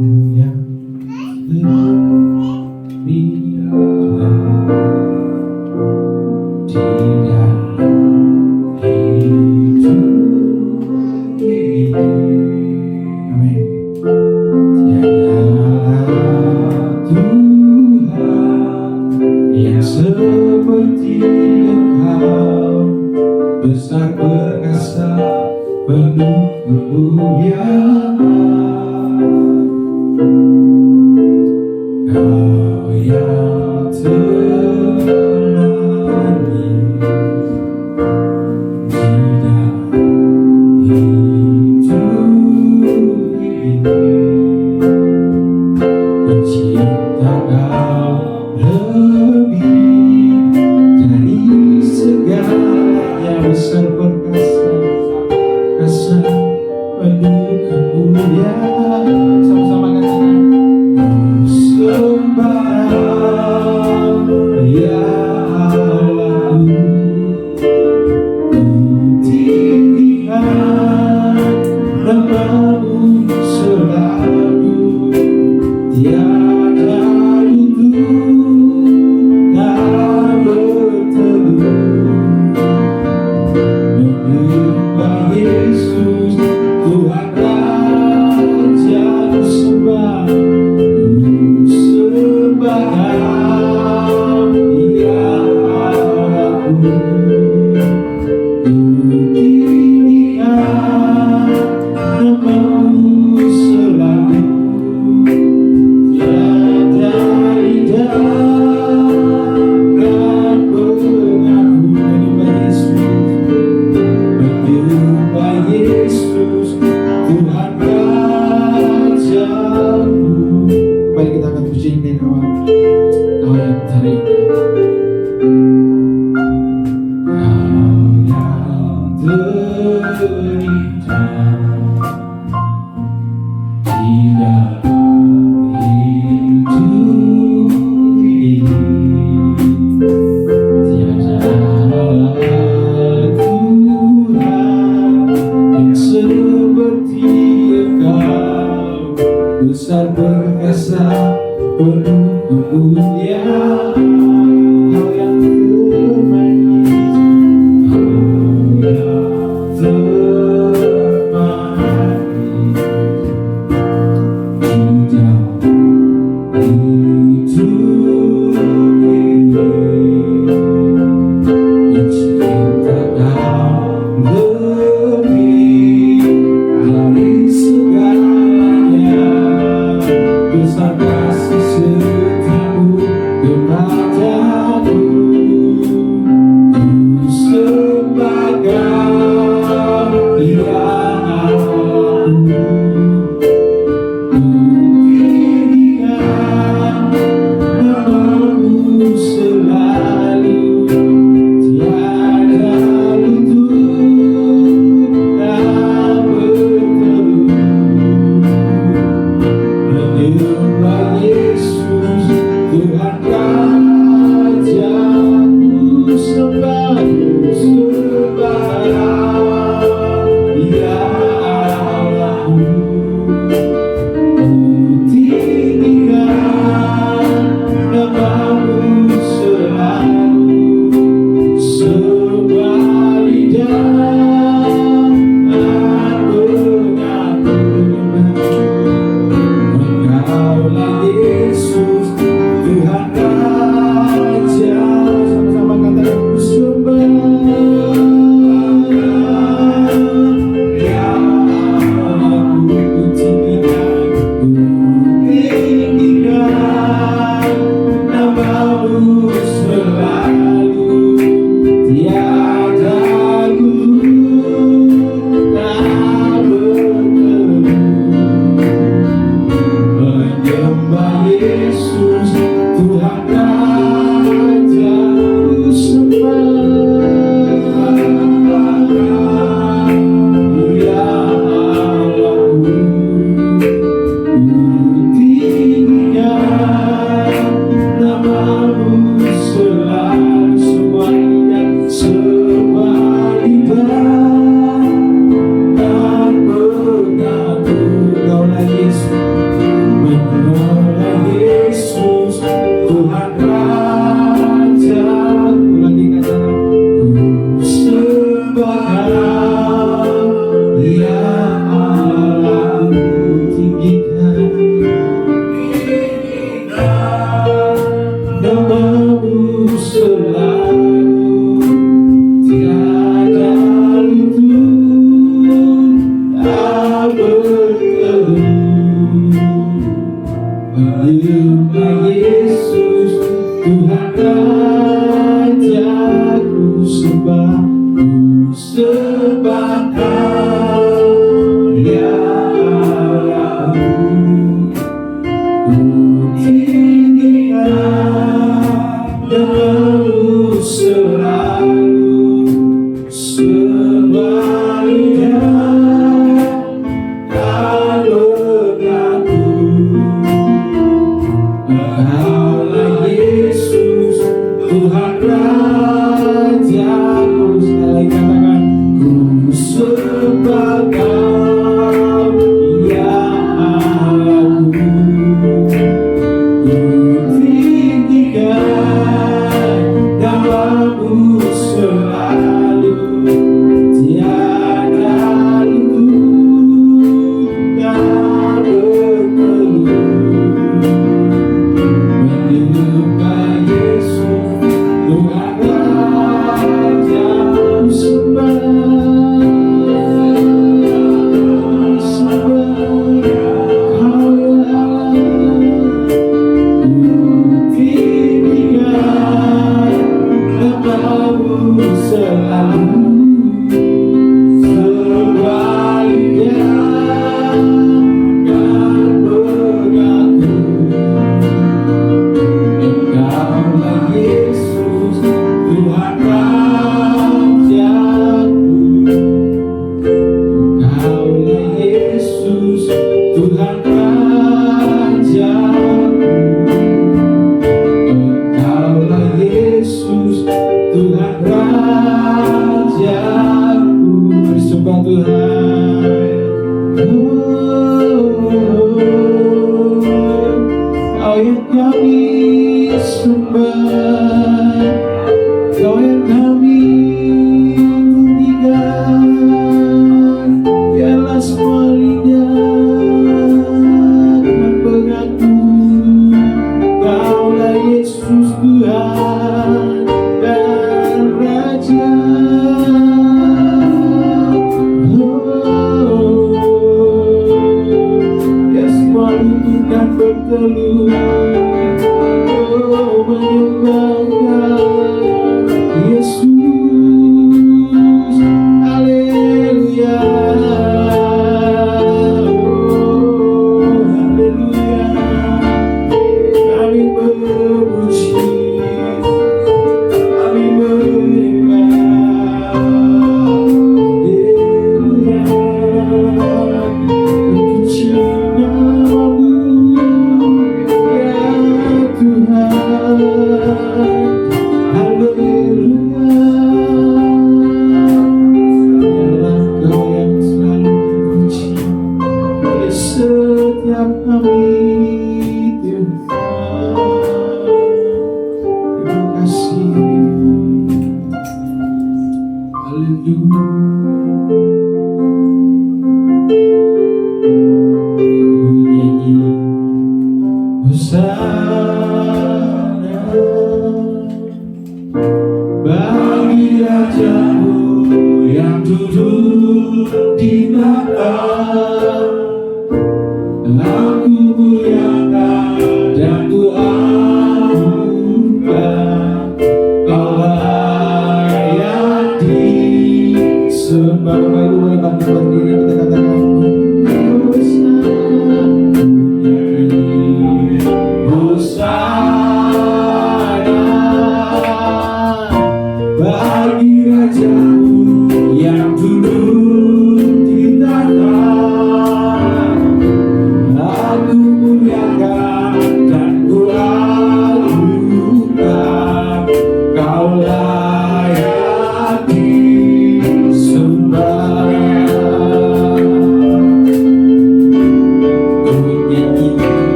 yang berlihat di dalam hidup ini. Amin. Tiadalah Tuhan yang seperti Engkau, besar perkasa penuh kemuliaan. Kau yang termanis di dalam hidup ini, pencipta kau lebih dari segalanya, besar perkasa, kasa penuh kemuliaan. Sama-sama katakan, sembah ya Allahku, ku tinggikan namamu selalu, tiada lutut tak berteduh, menyembah Yesus Tuhan Raja. Ku sembah ya Allahku, ku tinggikan namamu selalu, tiada lidah kan mengaku. Menyembah Yesus Tuhan Rajaku. Mari kita akan puji dengan awal. Kau yang terindah, Kau yang terindah di dalam hidup ini. Tiadalah Tuhan yang seperti Engkau, besar perkasa penuh kemuliaan. Kau yang termanis, Kau yang termanis di dalam hidup ini, pencipta kau lebih dari segalanya, besar kasih setiamu kepadaku. Ku sembah Kau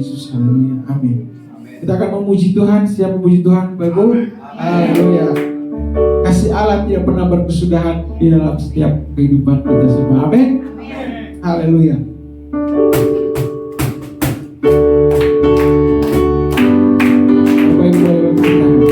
Yesus. Haleluya. Amin. Kita akan memuji Tuhan. Siap memuji Tuhan, Bapak Ibu? Haleluya. Kasih Allah tidak pernah berkesudahan di dalam setiap kehidupan kita semua. Amin. Haleluya. Bapak Ibu boleh bangkit tangan.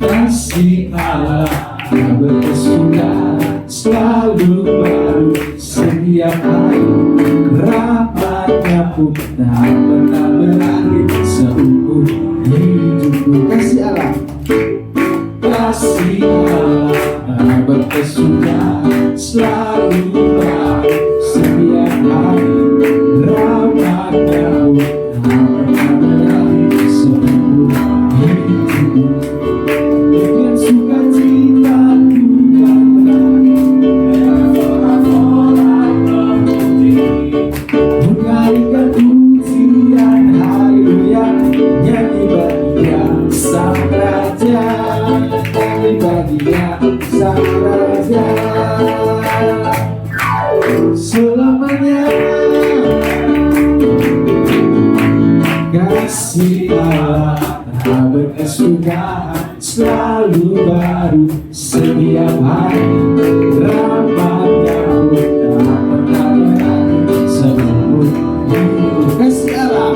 Kasih Allah yang berkesudahan selalu baru setiap hari, rahmatnya pun tak pernah berakhir seumur hidupku. Kasih Allah yang berkesudahan selalu baru setiap hari, rahmatnya pun tak pernah berakhir seumur hidupku. Dengan sukacita bukan mengalihkan pujian, haleluya, nyanyi bagi Yang Sang Raja, nyanyi bagi Yang Sang Raja selamanya. Kasih Allah tak berkesudahan selalu baru setiap hari, rahmatnya pun tak pernah berakhir seumur hidup. Kasih Allah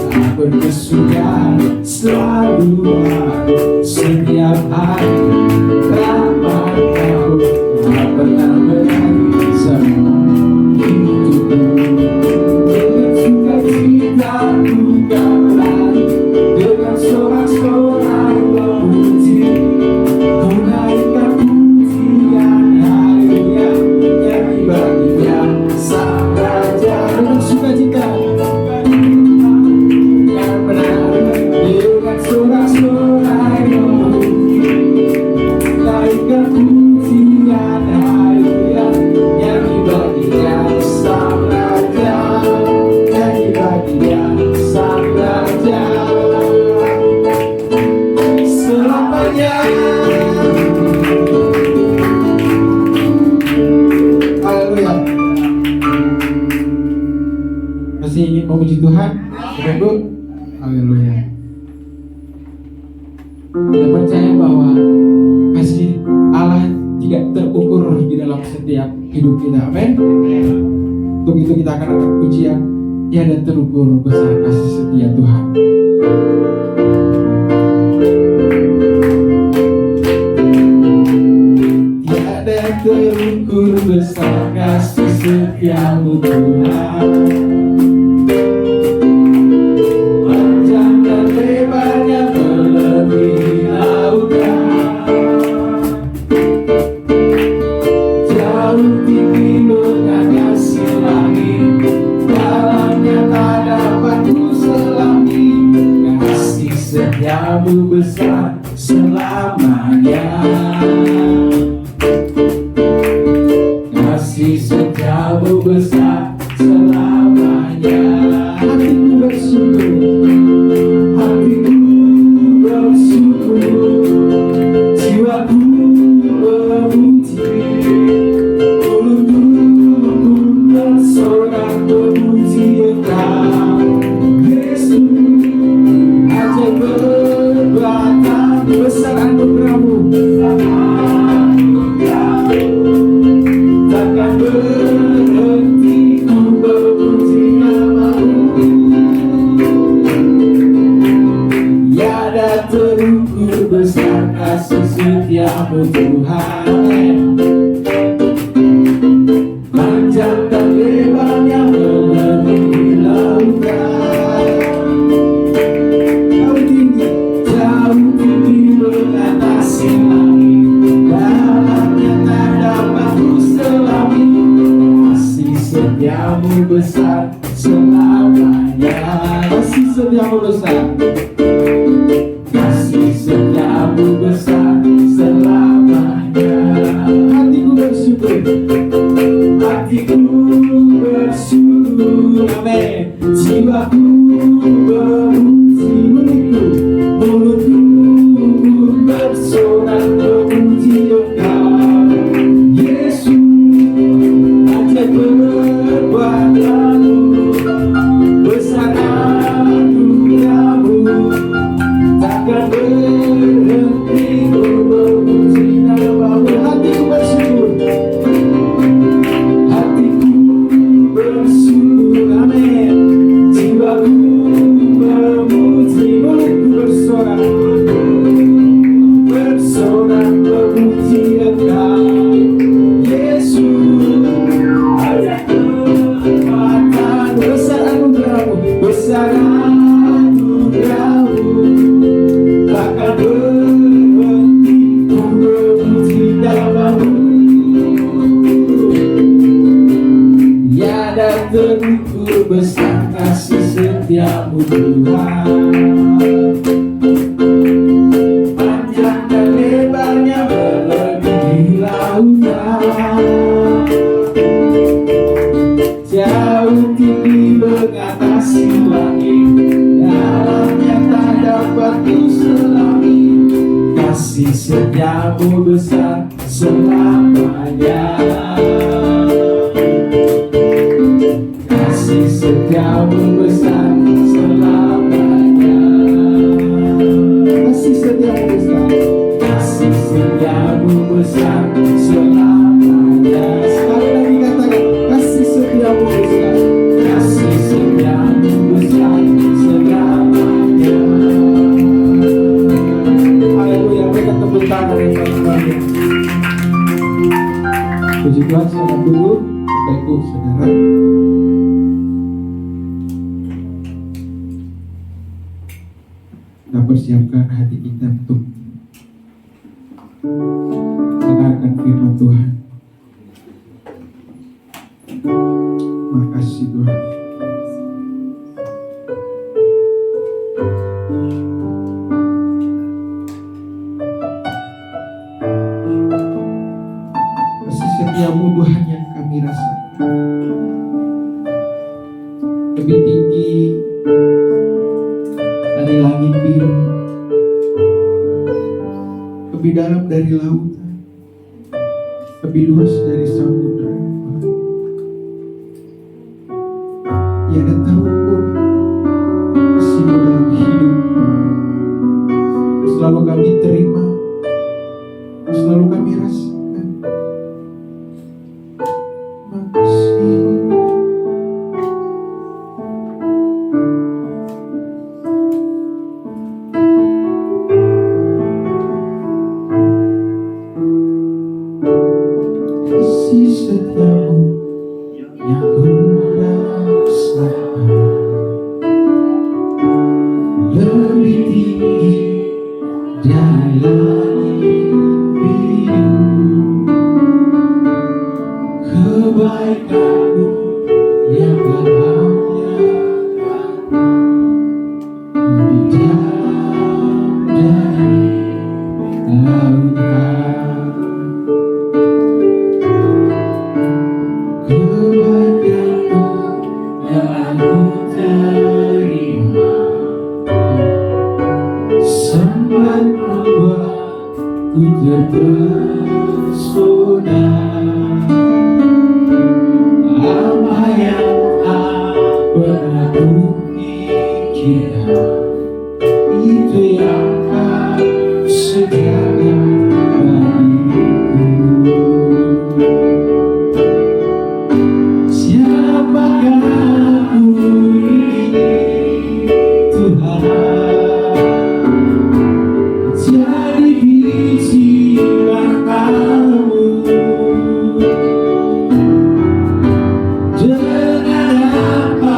tak berkesudahan selalu baru setiap hari, rahmatnya pun tak pernah berakhir seumur hidupku. Dengan sukacita bukan berlari, dengan sorak-sorai memuji, menaikkan pujian, haleluya, nyanyi bagi Yang Sang Raja. Dengan sukacita yang benar, dengan sorak-sorai memuji, menaikkan pujian, haleluya, nyanyi bagi Yang Sang Raja, nyanyi bagi Yang Sang Raja selamanya. Haleluya. Masih ingin memuji Tuhan, Bapak Ibu? Haleluya. Kita percaya bahwa kasih Allah tidak terukur di dalam setiap hidup kita. Amin. Untuk itu kita akan angkat pujian, tiada terukur besar kasih setia Tuhan. Tiada terukur besar kasih setiamu Tuhan. Panjang dan lebarnya melebihi lautan, jauh tinggi mengagasi langit, dalamnya tak dapat kuselami. Kasih setiamu besar selamanya. Kasih setiamu besar selamanya. Hatiku bersyukur, hatiku bersyukur, jiwaku memuji, mulutku bersorak memuji Engkau Yesus. Ajaib perbuatan besar anugerahmu, takkan berhenti ku memuji nama-Mu. Tiada terukur besar kasih setiamu Tuhan. Panjang dan lebarnya melebihi lautan, jauh tinggi mengatasi langit, dalamnya tak dapat kuselami. Kasih setiamu besar selamanya. Kasih setiamu besar, kasih setiamu besar selamanya. Hatiku bersyukur, hatiku bersyukur, amin. Jiwaku Panjang dan lebarnya melebihi lautan, jauh tinggi mengatasi langit, dalamnya tak dapat kuselami. Kasih setiamu besar selamanya, kasih setiamu besar selamanya, kasih setiamu besar, kasih setiamu besar selamanya. Sekali lagi katakan, kasih setiamu besar, kasih setiamu besar selamanya. Haleluya, berikan tepuk tangan yang baik-baik. Puji Tuhan, selamat dulu Bapak Ibu Saudara. Kita persiapkan hati kita untuk mendengarkan firman Tuhan. Makasih Tuhan. Kasih setiamu Tuhan yang kami rasakan lebih tinggi dari langit biru, lebih dalam dari lautan, lebih luas dari samudra. Tiada terukur kasih-Mu dalam hidup. Selalu kami terima, selalu kami rasakan. Makasih. Kasih setiamu yang ku rasakan lebih tinggi dari langit biru. Kebaikan-Mu yang dalamnya lebih dalam dari lautan. Kebaikan-Mu yang ku terima sempat membuatku terpesona. Apa yang tak pernah kupikirkan, itu yang Kau sediakan bagiku. Siapakah aku ini Tuhan, jadi biji matamu. Dengan apa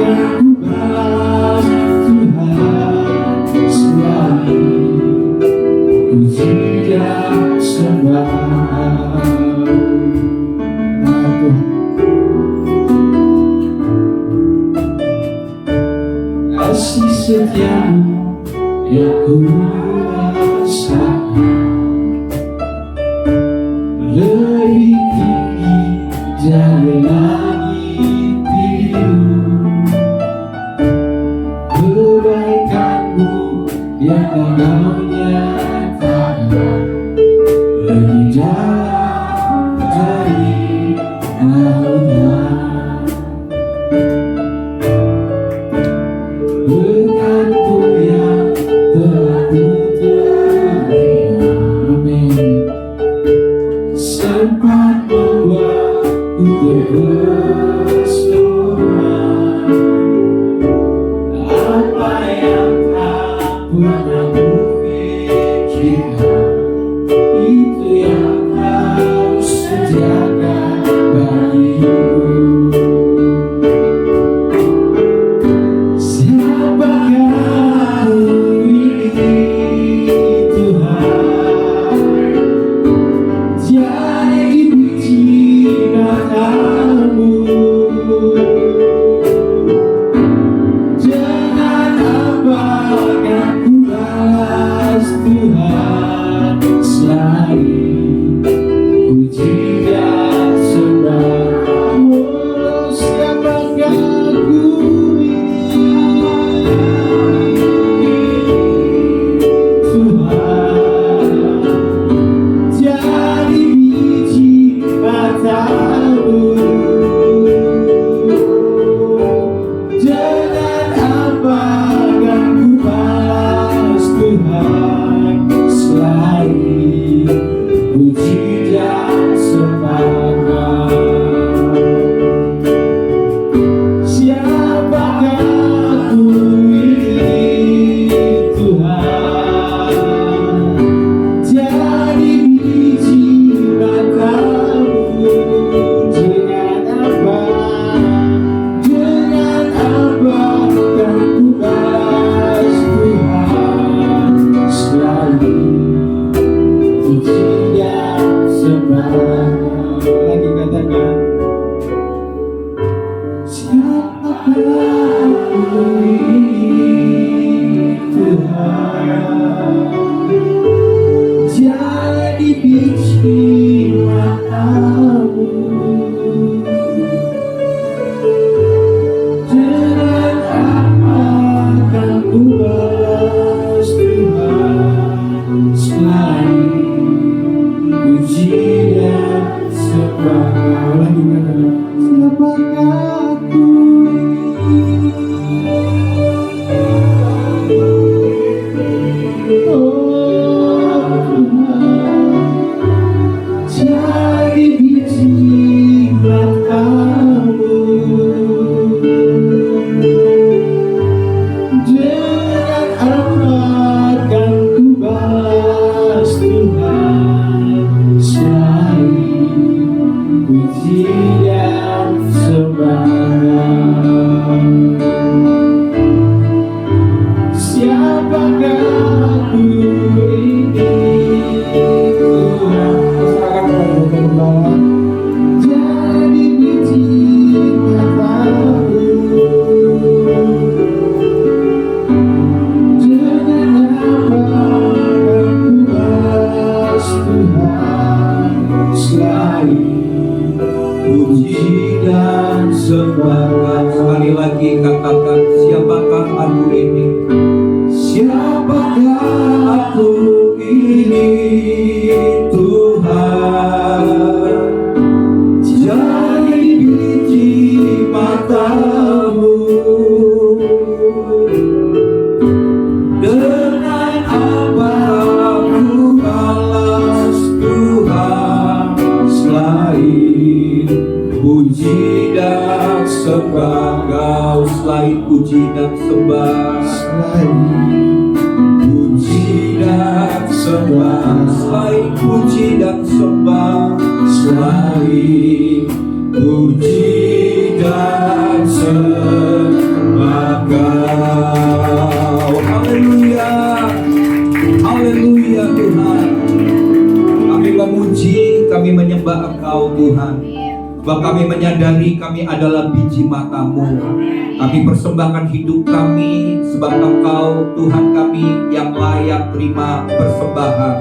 yang ku balas Tuhan, selalu puji dan sembah. Nah Tuhan, kasih setiamu yang ku rasakan lebih tinggi dari langit biru. Kebaikan-Mu yang Kau nyatakan lebih dalam dari lautan. Berkat-Mu yang telah ku terima, amin, sempat membuatku terpesona. Apa yang tak pernah kupikirkan, itu yang Kau sediakan bagiku. Siapakah aku ini Tuhan, jadi biji matamu. Dengan sembah, puji dan sembah, selain puji dan sembah, selain puji dan sembah Kau. Haleluya, haleluya Tuhan. Kami memuji, kami menyembah Engkau Tuhan. Sebab kami menyadari kami adalah biji mata-Mu. Kami persembahkan hidup kami sebab Engkau Tuhan kami yang layak terima persembahan.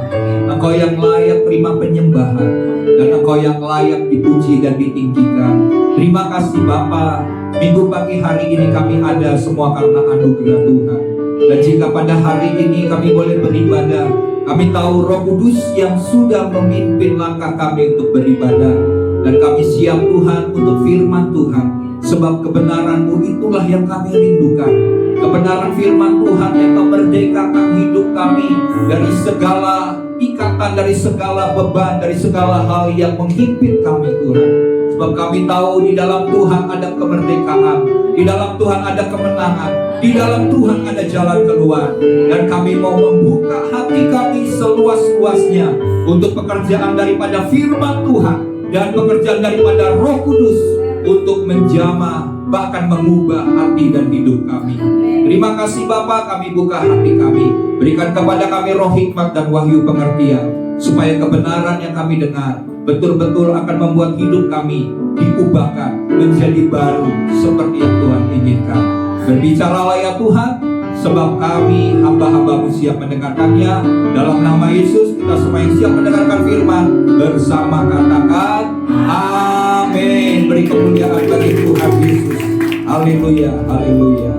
Engkau yang layak terima penyembahan, dan Engkau yang layak dipuji dan ditinggikan. Terima kasih Bapa. Minggu pagi hari ini kami ada semua karena anugerah Tuhan. Dan jika pada hari ini kami boleh beribadah, kami tahu Roh Kudus yang sudah memimpin langkah kami untuk beribadah. Dan kami siap Tuhan untuk firman Tuhan, sebab kebenaran-Mu itulah yang kami rindukan. Kebenaran firman Tuhan yang memerdekakan hidup kami dari segala ikatan, dari segala beban, dari segala hal yang menghimpit kami Tuhan. Sebab kami tahu di dalam Tuhan ada kemerdekaan, di dalam Tuhan ada kemenangan, di dalam Tuhan ada jalan keluar. Dan kami mau membuka hati kami seluas-luasnya untuk pekerjaan daripada firman Tuhan dan pekerjaan daripada Roh Kudus untuk menjamah, bahkan mengubah hati dan hidup kami. Terima kasih Bapa, kami buka hati kami. Berikan kepada kami roh hikmat dan wahyu pengertian, supaya kebenaran yang kami dengar betul-betul akan membuat hidup kami diubahkan menjadi baru seperti yang Tuhan inginkan. Berbicaralah ya Tuhan, sebab kami hamba-hamba-Mu siap mendengarkannya. Dalam nama Yesus kita semua yang siap mendengarkan firman bersama katakan amin. Beri kemuliaan bagi Tuhan Yesus. Haleluya, haleluya.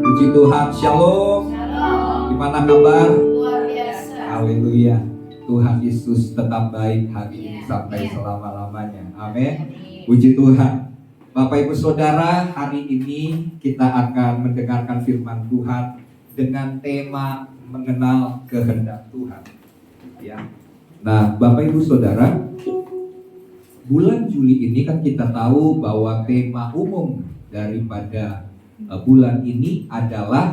Puji Tuhan, shalom. Gimana kabar? Luar biasa. Haleluya. Tuhan Yesus tetap baik hari ini sampai selama-lamanya. Amin. Puji Tuhan. Bapak Ibu Saudara, hari ini kita akan mendengarkan firman Tuhan dengan tema mengenal kehendak Tuhan. Ya. Nah, Bapak Ibu Saudara, bulan Juli ini kan kita tahu bahwa tema umum daripada bulan ini adalah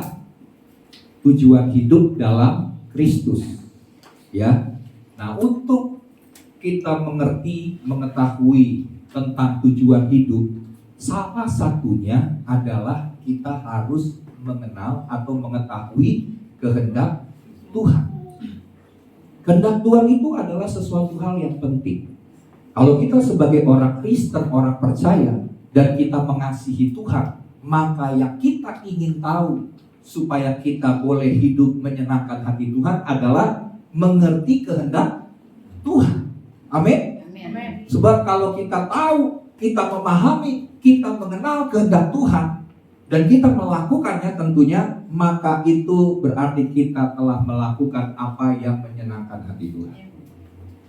tujuan hidup dalam Kristus. Ya. Nah, untuk kita mengerti, mengetahui tentang tujuan hidup, salah satunya adalah kita harus mengenal atau mengetahui kehendak Tuhan. Kehendak Tuhan itu adalah sesuatu hal yang penting. Kalau kita sebagai orang Kristen, orang percaya, dan kita mengasihi Tuhan, maka yang kita ingin tahu supaya kita boleh hidup menyenangkan hati Tuhan adalah mengerti kehendak Tuhan. Amin. Sebab kalau kita tahu, kita memahami, kita mengenal kehendak Tuhan, dan kita melakukannya tentunya, maka itu berarti kita telah melakukan apa yang menyenangkan hati Tuhan.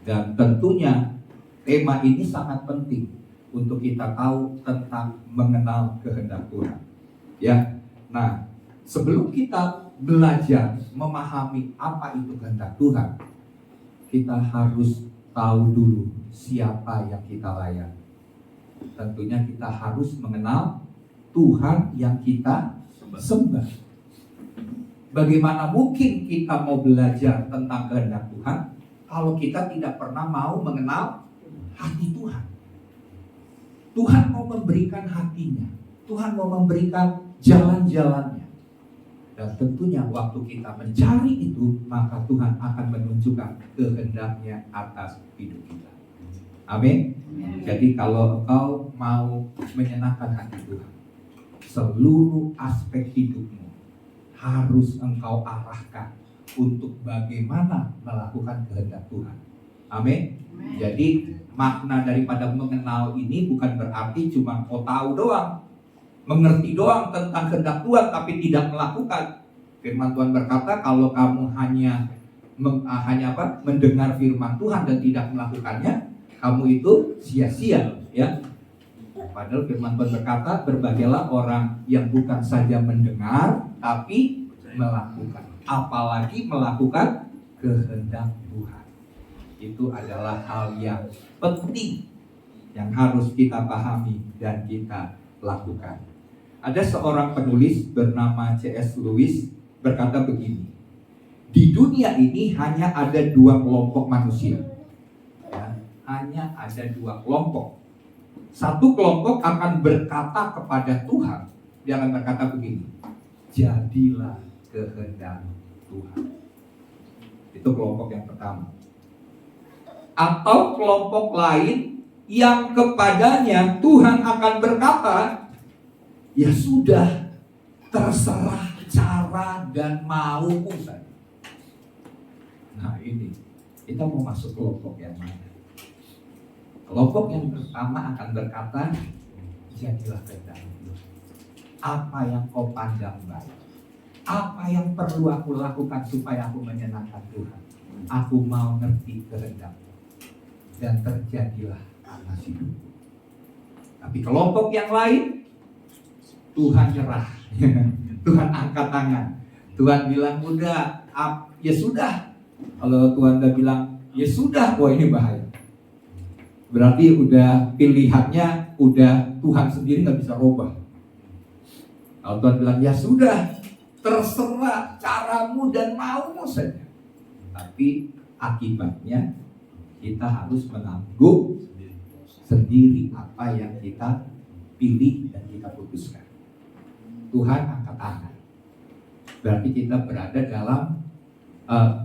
Dan tentunya tema ini sangat penting untuk kita tahu tentang mengenal kehendak Tuhan. Ya, nah sebelum kita belajar memahami apa itu kehendak Tuhan, kita harus tahu dulu siapa yang kita layani. Tentunya kita harus mengenal Tuhan yang kita sembah. Bagaimana mungkin kita mau belajar tentang kehendak Tuhan kalau kita tidak pernah mau mengenal hati Tuhan? Tuhan mau memberikan hatinya, Tuhan mau memberikan jalan-jalannya. Dan tentunya waktu kita mencari itu, maka Tuhan akan menunjukkan kehendaknya atas hidup kita. Amin. Jadi kalau engkau mau menyenangkan hati Tuhan, seluruh aspek hidupmu harus engkau arahkan untuk bagaimana melakukan kehendak Tuhan. Amin. Jadi makna daripada mengenal ini bukan berarti cuma kau tahu doang, mengerti doang tentang kehendak Tuhan tapi tidak melakukan. Firman Tuhan berkata kalau kamu hanya mendengar firman Tuhan dan tidak melakukannya, kamu itu sia-sia, ya. Padahal firman Tuhan berkata, berbagailah orang yang bukan saja mendengar tapi melakukan, apalagi melakukan kehendak Tuhan. Itu adalah hal yang penting yang harus kita pahami dan kita lakukan. Ada seorang penulis bernama C.S. Lewis berkata begini, di dunia ini hanya ada dua kelompok manusia. Ya, hanya ada dua kelompok. Satu kelompok akan berkata kepada Tuhan, dia akan berkata begini, jadilah kehendak Tuhan. Itu kelompok yang pertama. Atau kelompok lain yang kepadanya Tuhan akan berkata, ya sudah, terserah cara dan maumu saja. Nah ini, kita mau masuk kelompok yang mana? Kelompok yang pertama akan berkata, jadilah kehendak Tuhan. Apa yang kau pandang baik, apa yang perlu aku lakukan supaya aku menyenangkan Tuhan. Aku mau ngerti kehendak-Mu, dan terjadilah atas hidupku. Tapi kelompok yang lain, Tuhan nyerah. Tuhan angkat tangan. Tuhan bilang, udah, ya sudah. Kalau Tuhan udah bilang, ya sudah, wah ini bahaya. Berarti udah pilihannya, udah Tuhan sendiri gak bisa rubah. Kalau Tuhan bilang, ya sudah, terserah caramu dan maumu saja. Tapi akibatnya kita harus menanggung sendiri apa yang kita pilih dan kita putuskan. Tuhan angkat tangan. Berarti kita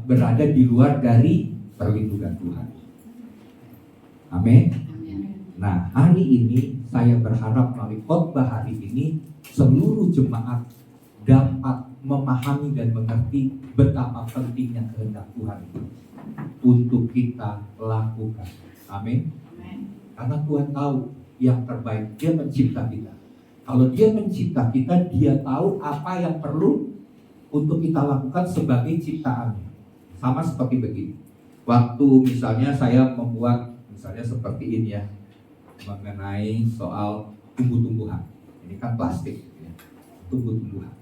berada di luar dari perlindungan Tuhan. Amin. Nah, hari ini saya berharap melalui khotbah hari ini seluruh jemaat dapat memahami dan mengerti betapa pentingnya kehendak Tuhan itu untuk kita lakukan. Amin. Karena Tuhan tahu yang terbaik. Dia mencipta kita. Kalau Dia mencipta kita, Dia tahu apa yang perlu untuk kita lakukan sebagai ciptaannya. Sama seperti begini. Waktu misalnya saya membuat misalnya seperti ini ya, mengenai soal tumbuh-tumbuhan. Ini kan plastik ya. Tumbuh-tumbuhan.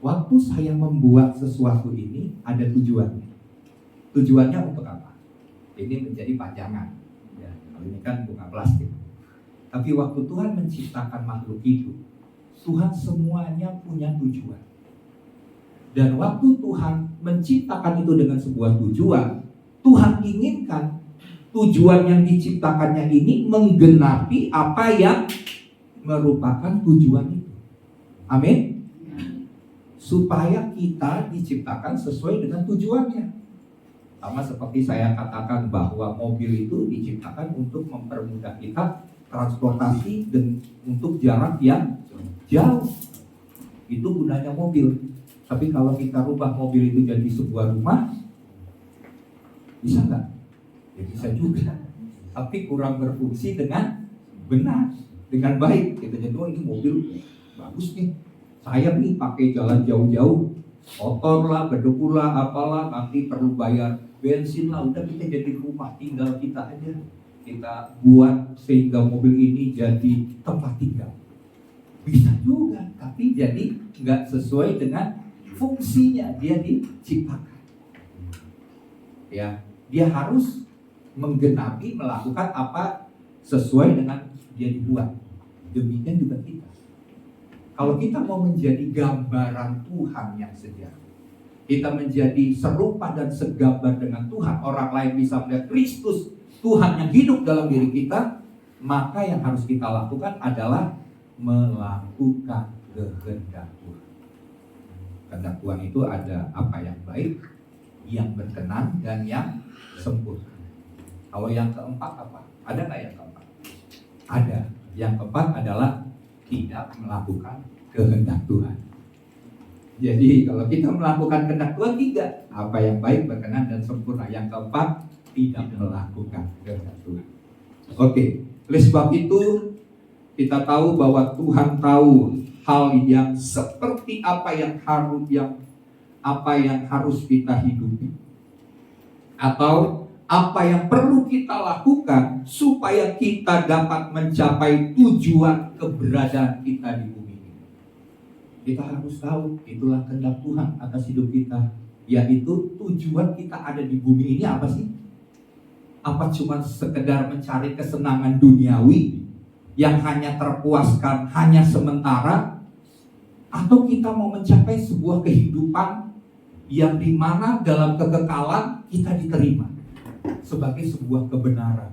Waktu saya membuat sesuatu ini ada tujuannya. Tujuannya untuk apa? Ini menjadi pajangan. Ya, kalau ini kan bunga plastik. Tapi waktu Tuhan menciptakan makhluk hidup, Tuhan semuanya punya tujuan. Dan waktu Tuhan menciptakan itu dengan sebuah tujuan, Tuhan inginkan tujuan yang diciptakannya ini menggenapi apa yang merupakan tujuan itu. Amin. Supaya kita diciptakan sesuai dengan tujuannya. Sama seperti saya katakan bahwa mobil itu diciptakan untuk mempermudah kita transportasi dan untuk jarak yang jauh. Itu gunanya mobil. Tapi kalau kita rubah mobil itu jadi sebuah rumah, bisa nggak? Ya bisa juga. Tapi kurang berfungsi dengan benar, dengan baik. Kita jadi, oh ini mobil bagus nih. Saya nih pakai jalan jauh-jauh, motor lah, berdebu lah, apalah, nanti perlu bayar bensin lah. Udah kita jadi rumah tinggal kita aja. Kita buat sehingga mobil ini jadi tempat tinggal. Bisa juga, tapi jadi nggak sesuai dengan fungsinya dia diciptakan. Ya, dia harus menggenapi, melakukan apa sesuai dengan dia dibuat. Demikian juga kita. Kalau kita mau menjadi gambaran Tuhan yang sejati, kita menjadi serupa dan segambar dengan Tuhan, orang lain bisa melihat Kristus Tuhan yang hidup dalam diri kita, maka yang harus kita lakukan adalah melakukan kehendak Tuhan. Kehendak Tuhan itu ada apa yang baik, yang berkenan, dan yang sempurna. Kalau yang keempat apa? Ada nggak yang keempat? Ada. Yang keempat adalah tidak melakukan kehendak Tuhan. Jadi kalau kita melakukan kehendak Tuhan, tiga. Apa yang baik, berkenan, dan sempurna. Yang keempat, tidak melakukan kehendak Tuhan. Oke, oleh sebab itu kita tahu bahwa Tuhan tahu hal yang seperti apa yang harus kita hidupi, atau apa yang perlu kita lakukan supaya kita dapat mencapai tujuan keberadaan kita di bumi ini. Kita harus tahu itulah kehendak Tuhan atas hidup kita, yaitu tujuan kita ada di bumi ini apa sih? Apa cuma sekedar mencari kesenangan duniawi? yang hanya terpuaskan hanya sementara, atau kita mau mencapai sebuah kehidupan yang dimana dalam kekekalan kita diterima sebagai sebuah kebenaran.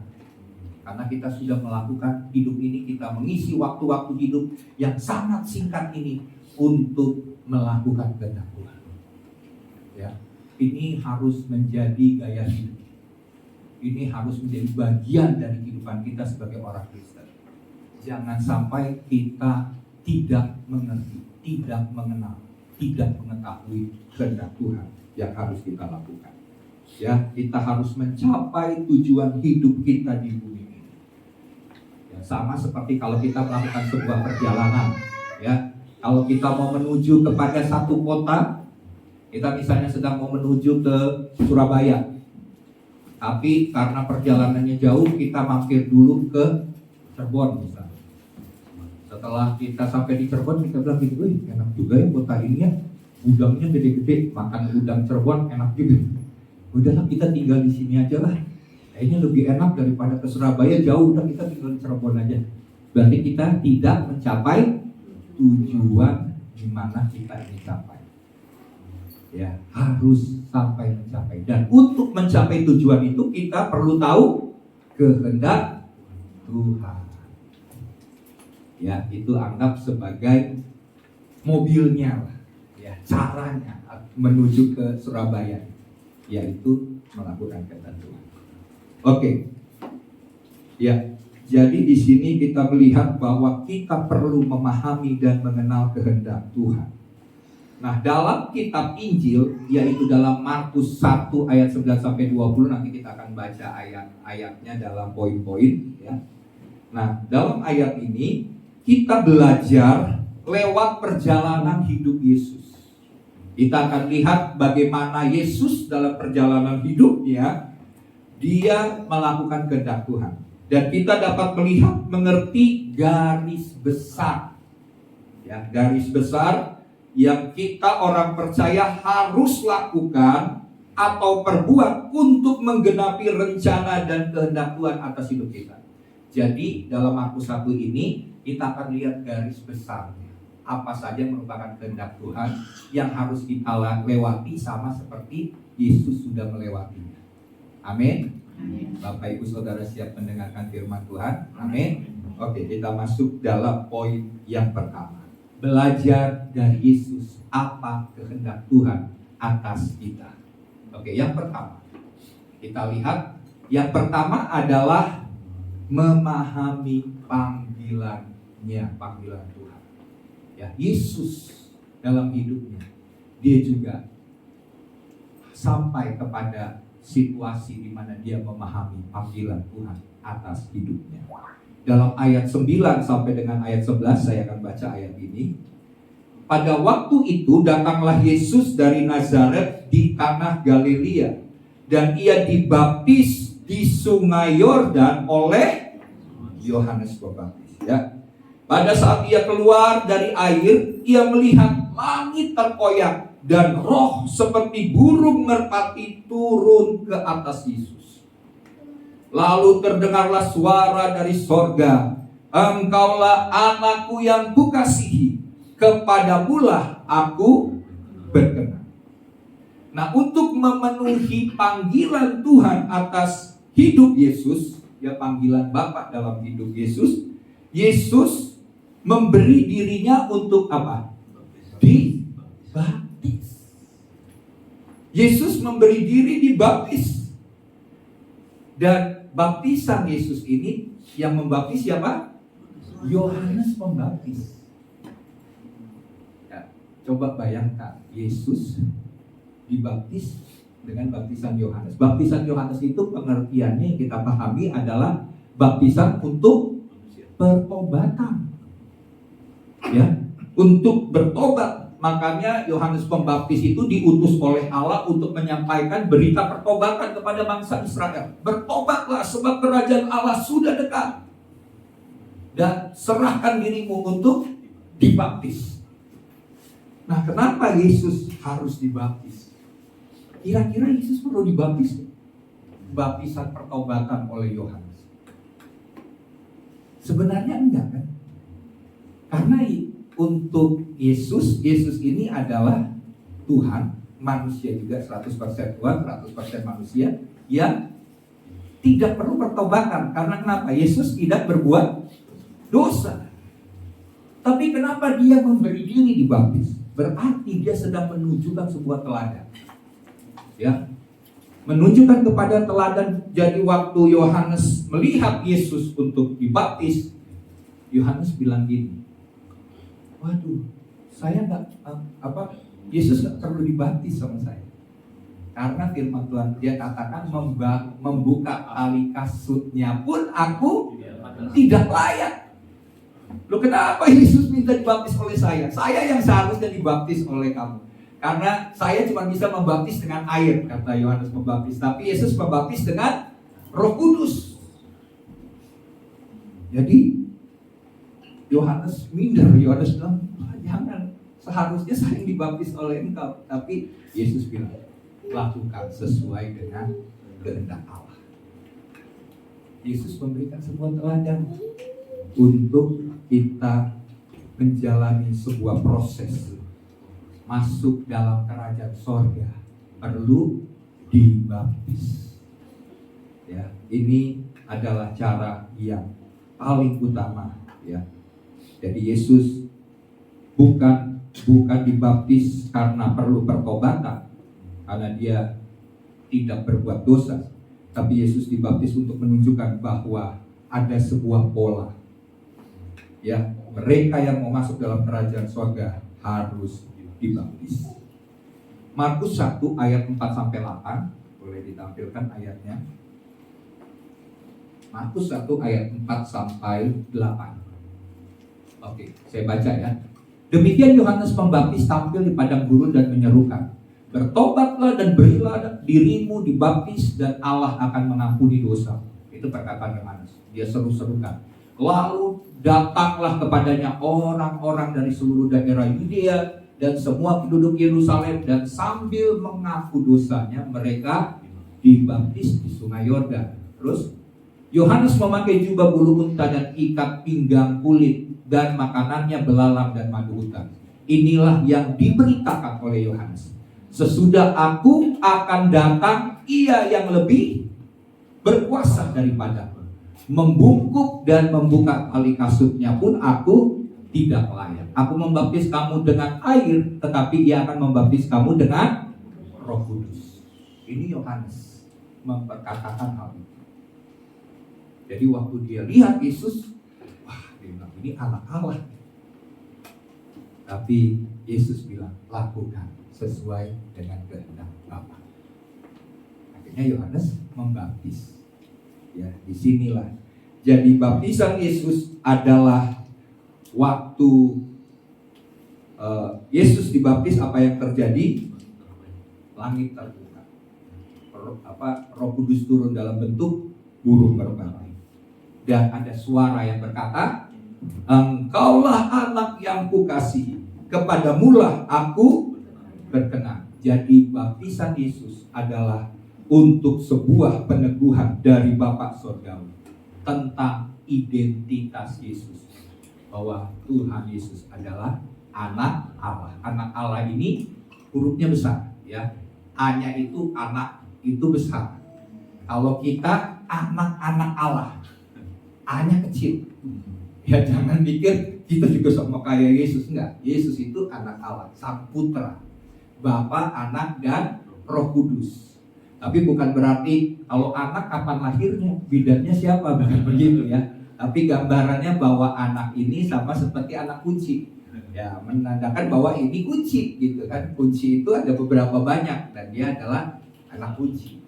Karena kita sudah melakukan hidup ini, kita mengisi waktu-waktu hidup yang sangat singkat ini untuk melakukan kehendak Tuhan. Ya, ini harus menjadi gaya hidup. Ini harus menjadi bagian dari kehidupan kita sebagai orang Kristen. Jangan sampai kita tidak mengerti, tidak mengenal, tidak mengetahui kehendak Tuhan yang harus kita lakukan. Ya, kita harus mencapai tujuan hidup kita di bumi ini. Ya, sama seperti kalau kita melakukan sebuah perjalanan. Ya, kalau kita mau menuju kepada satu kota, kita misalnya sedang mau menuju ke Surabaya, tapi karena perjalanannya jauh, kita mampir dulu ke Cirebon misalnya. Setelah kita sampai di Cirebon, kita bilang gitu, wih enak juga ya kota ini ya, udangnya gede-gede, makan udang Cirebon enak juga. Udahlah kita tinggal di sini aja lah, kayaknya lebih enak daripada ke Surabaya jauh, udah kita tinggal di Cirebon aja. Berarti kita tidak mencapai tujuan di mana kita ingin capai. Ya, harus sampai mencapai. Dan untuk mencapai tujuan itu kita perlu tahu kehendak Tuhan. Ya, itu anggap sebagai mobilnya lah, ya, caranya menuju ke Surabaya, yaitu melakukan kehendak Tuhan. Oke. Ya, jadi di sini kita melihat bahwa kita perlu memahami dan mengenal kehendak Tuhan. Nah, dalam kitab Injil, yaitu dalam Markus 1 ayat 11 sampai 20, nanti kita akan baca ayat-ayatnya dalam poin-poin, ya. Nah, dalam ayat ini kita belajar lewat perjalanan hidup Yesus. Kita akan lihat bagaimana Yesus dalam perjalanan hidupnya, dia melakukan kehendak Tuhan. Dan kita dapat melihat, mengerti garis besar, ya, garis besar yang kita orang percaya harus lakukan atau perbuat untuk menggenapi rencana dan kehendak Tuhan atas hidup kita. Jadi dalam Markus 1 ini kita akan lihat garis besarnya, apa saja merupakan kehendak Tuhan yang harus kita lewati, sama seperti Yesus sudah melewatinya. Amin. Bapak Ibu Saudara siap mendengarkan firman Tuhan? Amin. Oke, kita masuk dalam poin yang pertama. Belajar dari Yesus apa kehendak Tuhan atas kita. Oke, yang pertama kita lihat, yang pertama adalah memahami panggilannya, panggilan Tuhan. Ya, Yesus dalam hidupnya, dia juga sampai kepada situasi di mana dia memahami panggilan Tuhan atas hidupnya. Dalam ayat 9 sampai dengan ayat 11 saya akan baca ayat ini. Pada waktu itu datanglah Yesus dari Nazaret di tanah Galilea, dan ia dibaptis di sungai Yordan oleh Yohanes Pembaptis. Ya. Pada saat ia keluar dari air, ia melihat langit terkoyak dan roh seperti burung merpati turun ke atas Yesus. Lalu terdengarlah suara dari sorga, "Engkaulah anakku yang kukasihi, kepadamulah aku berkenan." Nah, untuk memenuhi panggilan Tuhan atas hidup Yesus, ya, panggilan Bapa dalam hidup Yesus, Yesus memberi dirinya untuk apa? Dibaptis. Yesus memberi diri dibaptis. Dan baptisan Yesus ini yang membaptis siapa? Yohanes Pembaptis. Ya, coba bayangkan Yesus dibaptis dengan baptisan Yohanes. Baptisan Yohanes itu pengertiannya yang kita pahami adalah baptisan untuk pertobatan. Ya, untuk bertobat. Makanya Yohanes Pembaptis itu diutus oleh Allah untuk menyampaikan berita pertobatan kepada bangsa Israel. Bertobatlah sebab kerajaan Allah sudah dekat. Dan serahkan dirimu untuk dibaptis. Nah, kenapa Yesus harus dibaptis? Kira-kira Yesus perlu dibaptis? Baptisan pertobatan oleh Yohanes. Sebenarnya enggak kan? Karena untuk Yesus ini adalah Tuhan, manusia juga 100% Tuhan, 100% manusia yang tidak perlu pertobatan. Karena kenapa? Yesus tidak berbuat dosa. Tapi kenapa dia memberi diri dibaptis? Berarti dia sedang menunjukkan sebuah teladan. Ya. Menunjukkan kepada teladan. Jadi waktu Yohanes melihat Yesus untuk dibaptis, Yohanes bilang gini, waduh, saya Yesus nggak perlu dibaptis sama saya. Karena firman Tuhan dia katakan membuka tali kasutnya pun aku tidak layak. Loh, kenapa Yesus minta dibaptis oleh saya? Saya yang seharusnya dibaptis oleh kamu. Karena saya cuma bisa membaptis dengan air, kata Yohanes membaptis. Tapi Yesus membaptis dengan Roh Kudus. Jadi Yohanes minder. Yohanes bilang, jangan. Seharusnya saya yang dibaptis oleh engkau. Tapi Yesus bilang, lakukan sesuai dengan kehendak Allah. Yesus memberikan sebuah teladan untuk kita menjalani sebuah proses masuk dalam kerajaan sorga, perlu dibaptis. Ya, ini adalah cara yang paling utama. Ya, jadi Yesus bukan dibaptis karena perlu pertobatan, karena dia tidak berbuat dosa. Tapi Yesus dibaptis untuk menunjukkan bahwa ada sebuah pola. Ya, mereka yang mau masuk dalam kerajaan sorga harus dibaptis. Markus 1 ayat 4-8, boleh ditampilkan ayatnya. Markus 1 ayat 4-8. Oke, saya baca ya. Demikian Yohanes Pembaptis tampil di padang gurun dan menyerukan, bertobatlah dan berilah dirimu dibaptis dan Allah akan mengampuni dosa. Itu perkataan Yohanes. Dia seru-serukan. Lalu datanglah kepadanya orang-orang dari seluruh daerah Yudea dan semua penduduk Yerusalem, dan sambil mengaku dosanya mereka dibaptis di sungai Yordan. Terus Yohanes memakai jubah bulu unta dan ikat pinggang kulit, dan makanannya belalang dan madu hutan. Inilah yang diberitakan oleh Yohanes. Sesudah aku akan datang, ia yang lebih berkuasa daripadaku. Membungkuk dan membuka tali kasutnya pun aku tidak layak. Aku membaptis kamu dengan air, tetapi ia akan membaptis kamu dengan Roh Kudus. Ini Yohanes memperkatakan hal itu. Jadi waktu dia lihat Yesus, wah, dia bilang ini anak Allah. Tapi Yesus bilang, lakukan sesuai dengan kehendak Bapa. Akhirnya Yohanes membaptis. Ya, disinilah. Jadi baptisan Yesus adalah waktu Yesus dibaptis, apa yang terjadi? Langit terbuka. Roh Kudus turun dalam bentuk burung merpati. Dan ada suara yang berkata, engkaulah anak yang kukasihi, kepadamulah aku berkenan. Jadi baptisan Yesus adalah untuk sebuah peneguhan dari Bapa Surgawi tentang identitas Yesus, bahwa Tuhan Yesus adalah anak Allah. Anak Allah ini hurufnya besar, ya. A-nya itu anak, itu besar. Kalau kita anak-anak Allah, A-nya kecil. Ya, jangan pikir kita juga sama kayak Yesus. Enggak, Yesus itu anak Allah, Sang Putra, Bapa, Anak, dan Roh Kudus. Tapi bukan berarti kalau anak kapan lahirnya, bidannya siapa, bukan begitu ya. Tapi gambarannya bahwa anak ini sama seperti anak kunci. Ya, menandakan bahwa ini kunci gitu kan. Kunci itu ada beberapa banyak dan dia adalah anak kunci.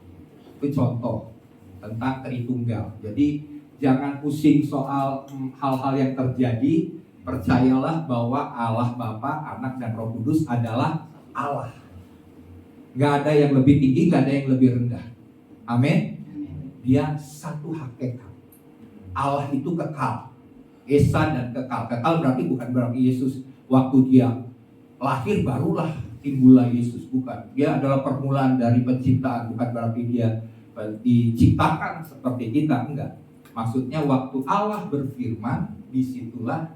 Itu contoh tentang Tritunggal. Jadi jangan pusing soal hal-hal yang terjadi. Percayalah bahwa Allah Bapa, Anak, dan Roh Kudus adalah Allah. Gak ada yang lebih tinggi, gak ada yang lebih rendah. Amin. Dia satu hakikat. Allah itu kekal, esa dan kekal. Kekal berarti bukan berarti Yesus waktu dia lahir barulah timbullah Yesus, bukan. Dia adalah permulaan dari penciptaan, bukan berarti dia diciptakan seperti kita, enggak. Maksudnya waktu Allah berfirman, disitulah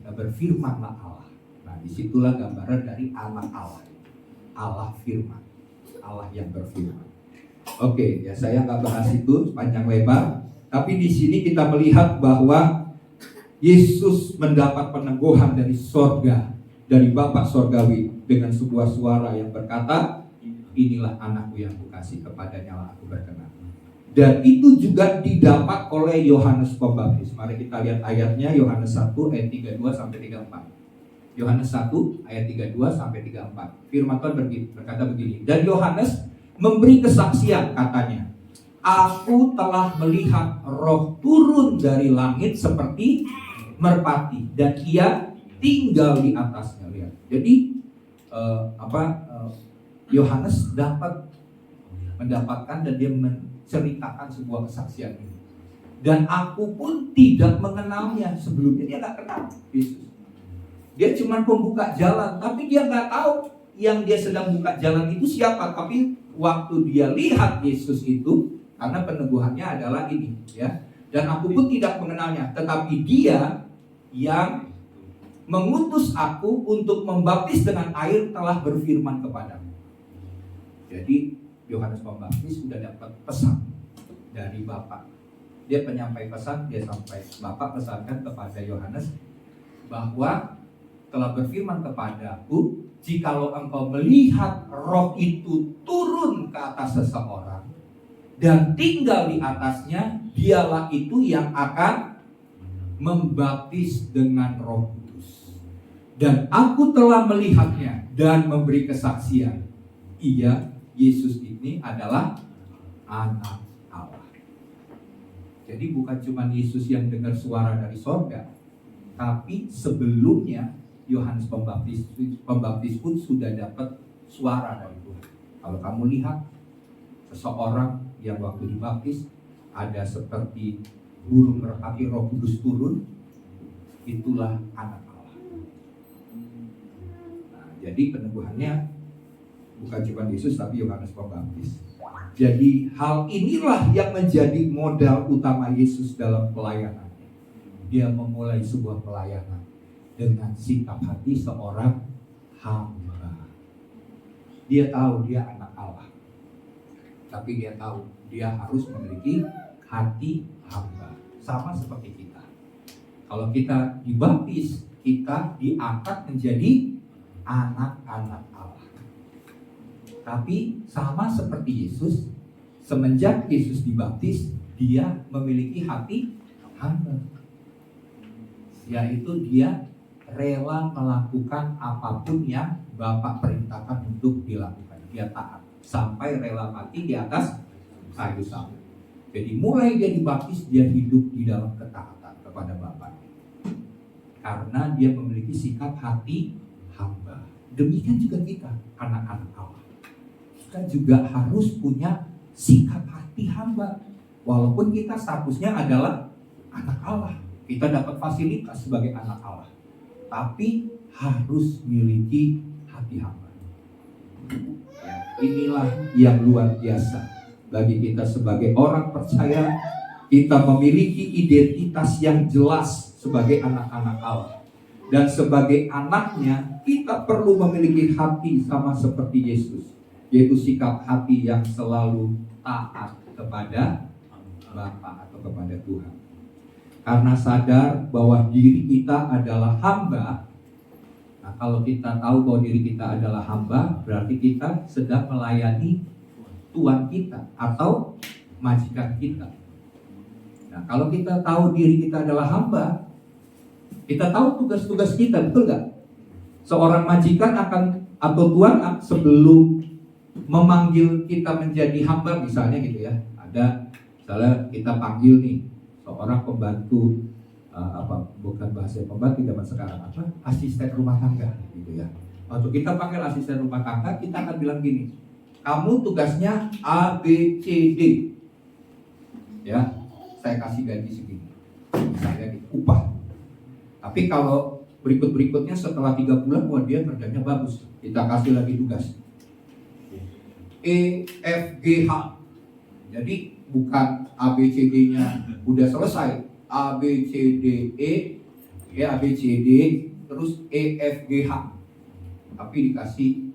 berfirmanlah Allah. Nah, disitulah gambaran dari anak Allah. Allah firman, Allah yang berfirman. Oke, ya saya nggak bahas itu panjang lebar, tapi di sini kita melihat bahwa Yesus mendapat peneguhan dari sorga, dari Bapa Sorgawi dengan sebuah suara yang berkata, inilah anakku yang kukasih, kepadanya lah aku berkenan. Dan itu juga didapat oleh Yohanes Pembaptis. Mari kita lihat ayatnya, Yohanes 1 ayat 32 sampai 34. Yohanes 1 ayat 32 sampai 34. Firman Tuhan berkata begini, dan Yohanes memberi kesaksian, katanya, aku telah melihat Roh turun dari langit seperti merpati, dan ia tinggal di atasnya. Lihat. Jadi Yohanes mendapatkan dan dia menceritakan sebuah kesaksian ini. Dan aku pun tidak mengenalnya. Sebelumnya dia nggak kenal Yesus. Dia cuma pembuka jalan, tapi dia nggak tahu yang dia sedang buka jalan itu siapa. Tapi waktu dia lihat Yesus itu, karena peneguhannya adalah ini, ya. Dan aku pun tidak mengenalnya, tetapi dia yang mengutus aku untuk membaptis dengan air telah berfirman kepadamu. Jadi Yohanes Pembaptis sudah dapat pesan dari Bapa. Dia penyampai pesan, Bapa pesankan kepada Yohanes bahwa telah berfirman kepadaku, jikalau engkau melihat Roh itu turun ke atas seseorang dan tinggal di atasnya, dialah itu yang akan membaptis dengan Roh Kudus. Dan aku telah melihatnya dan memberi kesaksian. Ia, Yesus ini adalah anak Allah. Jadi bukan cuma Yesus yang dengar suara dari sorga, tapi sebelumnya Yohanes Pembaptis pun sudah dapat suara dari Tuhan. Kalau kamu lihat seseorang yang waktu dibaptis ada seperti burung merpati, Roh Kudus turun, itulah anak Allah. Nah, jadi peneguhannya bukan cuma Yesus tapi Yohanes Pembaptis. Jadi hal inilah yang menjadi modal utama Yesus dalam pelayanannya. Dia memulai sebuah pelayanan dengan sikap hati seorang hamba. Dia tahu dia anak Allah, tapi dia tahu dia harus memiliki hati hamba. Sama seperti kita. Kalau kita dibaptis, kita diangkat menjadi anak-anak Allah. Tapi sama seperti Yesus, semenjak Yesus dibaptis, dia memiliki hati hamba. Yaitu dia rela melakukan apapun yang Bapa perintahkan untuk dilakukan. Dia taat sampai rela mati di atas kayu salib. Jadi mulai dia dibaptis, dia hidup di dalam ketaatan kepada Bapa. Karena dia memiliki sikap hati hamba. Demikian juga kita, anak-anak Allah. Kita juga harus punya sikap hati hamba. Walaupun kita statusnya adalah anak Allah, kita dapat fasilitas sebagai anak Allah, tapi harus memiliki hati hamba. Ya, inilah yang luar biasa bagi kita sebagai orang percaya. Kita memiliki identitas yang jelas sebagai anak-anak Allah. Dan sebagai anaknya, kita perlu memiliki hati sama seperti Yesus, yaitu sikap hati yang selalu taat kepada Bapa atau kepada Tuhan. Karena sadar bahwa diri kita adalah hamba. Nah, kalau kita tahu bahwa diri kita adalah hamba, berarti kita sedang melayani Tuhan kita atau majikan kita. Nah, kalau kita tahu diri kita adalah hamba, kita tahu tugas-tugas kita, betul nggak? Seorang majikan akan atau Tuhan sebelum memanggil kita menjadi hamba, misalnya gitu ya, ada misalnya kita panggil nih seorang pembantu, bukan bahasa pembantu zaman sekarang, asisten rumah tangga gitu ya. Waktu kita panggil asisten rumah tangga, kita akan bilang gini, kamu tugasnya A, B, C, D, ya, saya kasih gaji segini, misalnya gitu, upah. Tapi kalau berikutnya setelah 3 bulan, wah dia kerjanya bagus, kita kasih lagi tugas E, F, G, H. Jadi bukan ABCD-nya udah selesai, ABCDE, ABCD, terus EFGH, tapi dikasih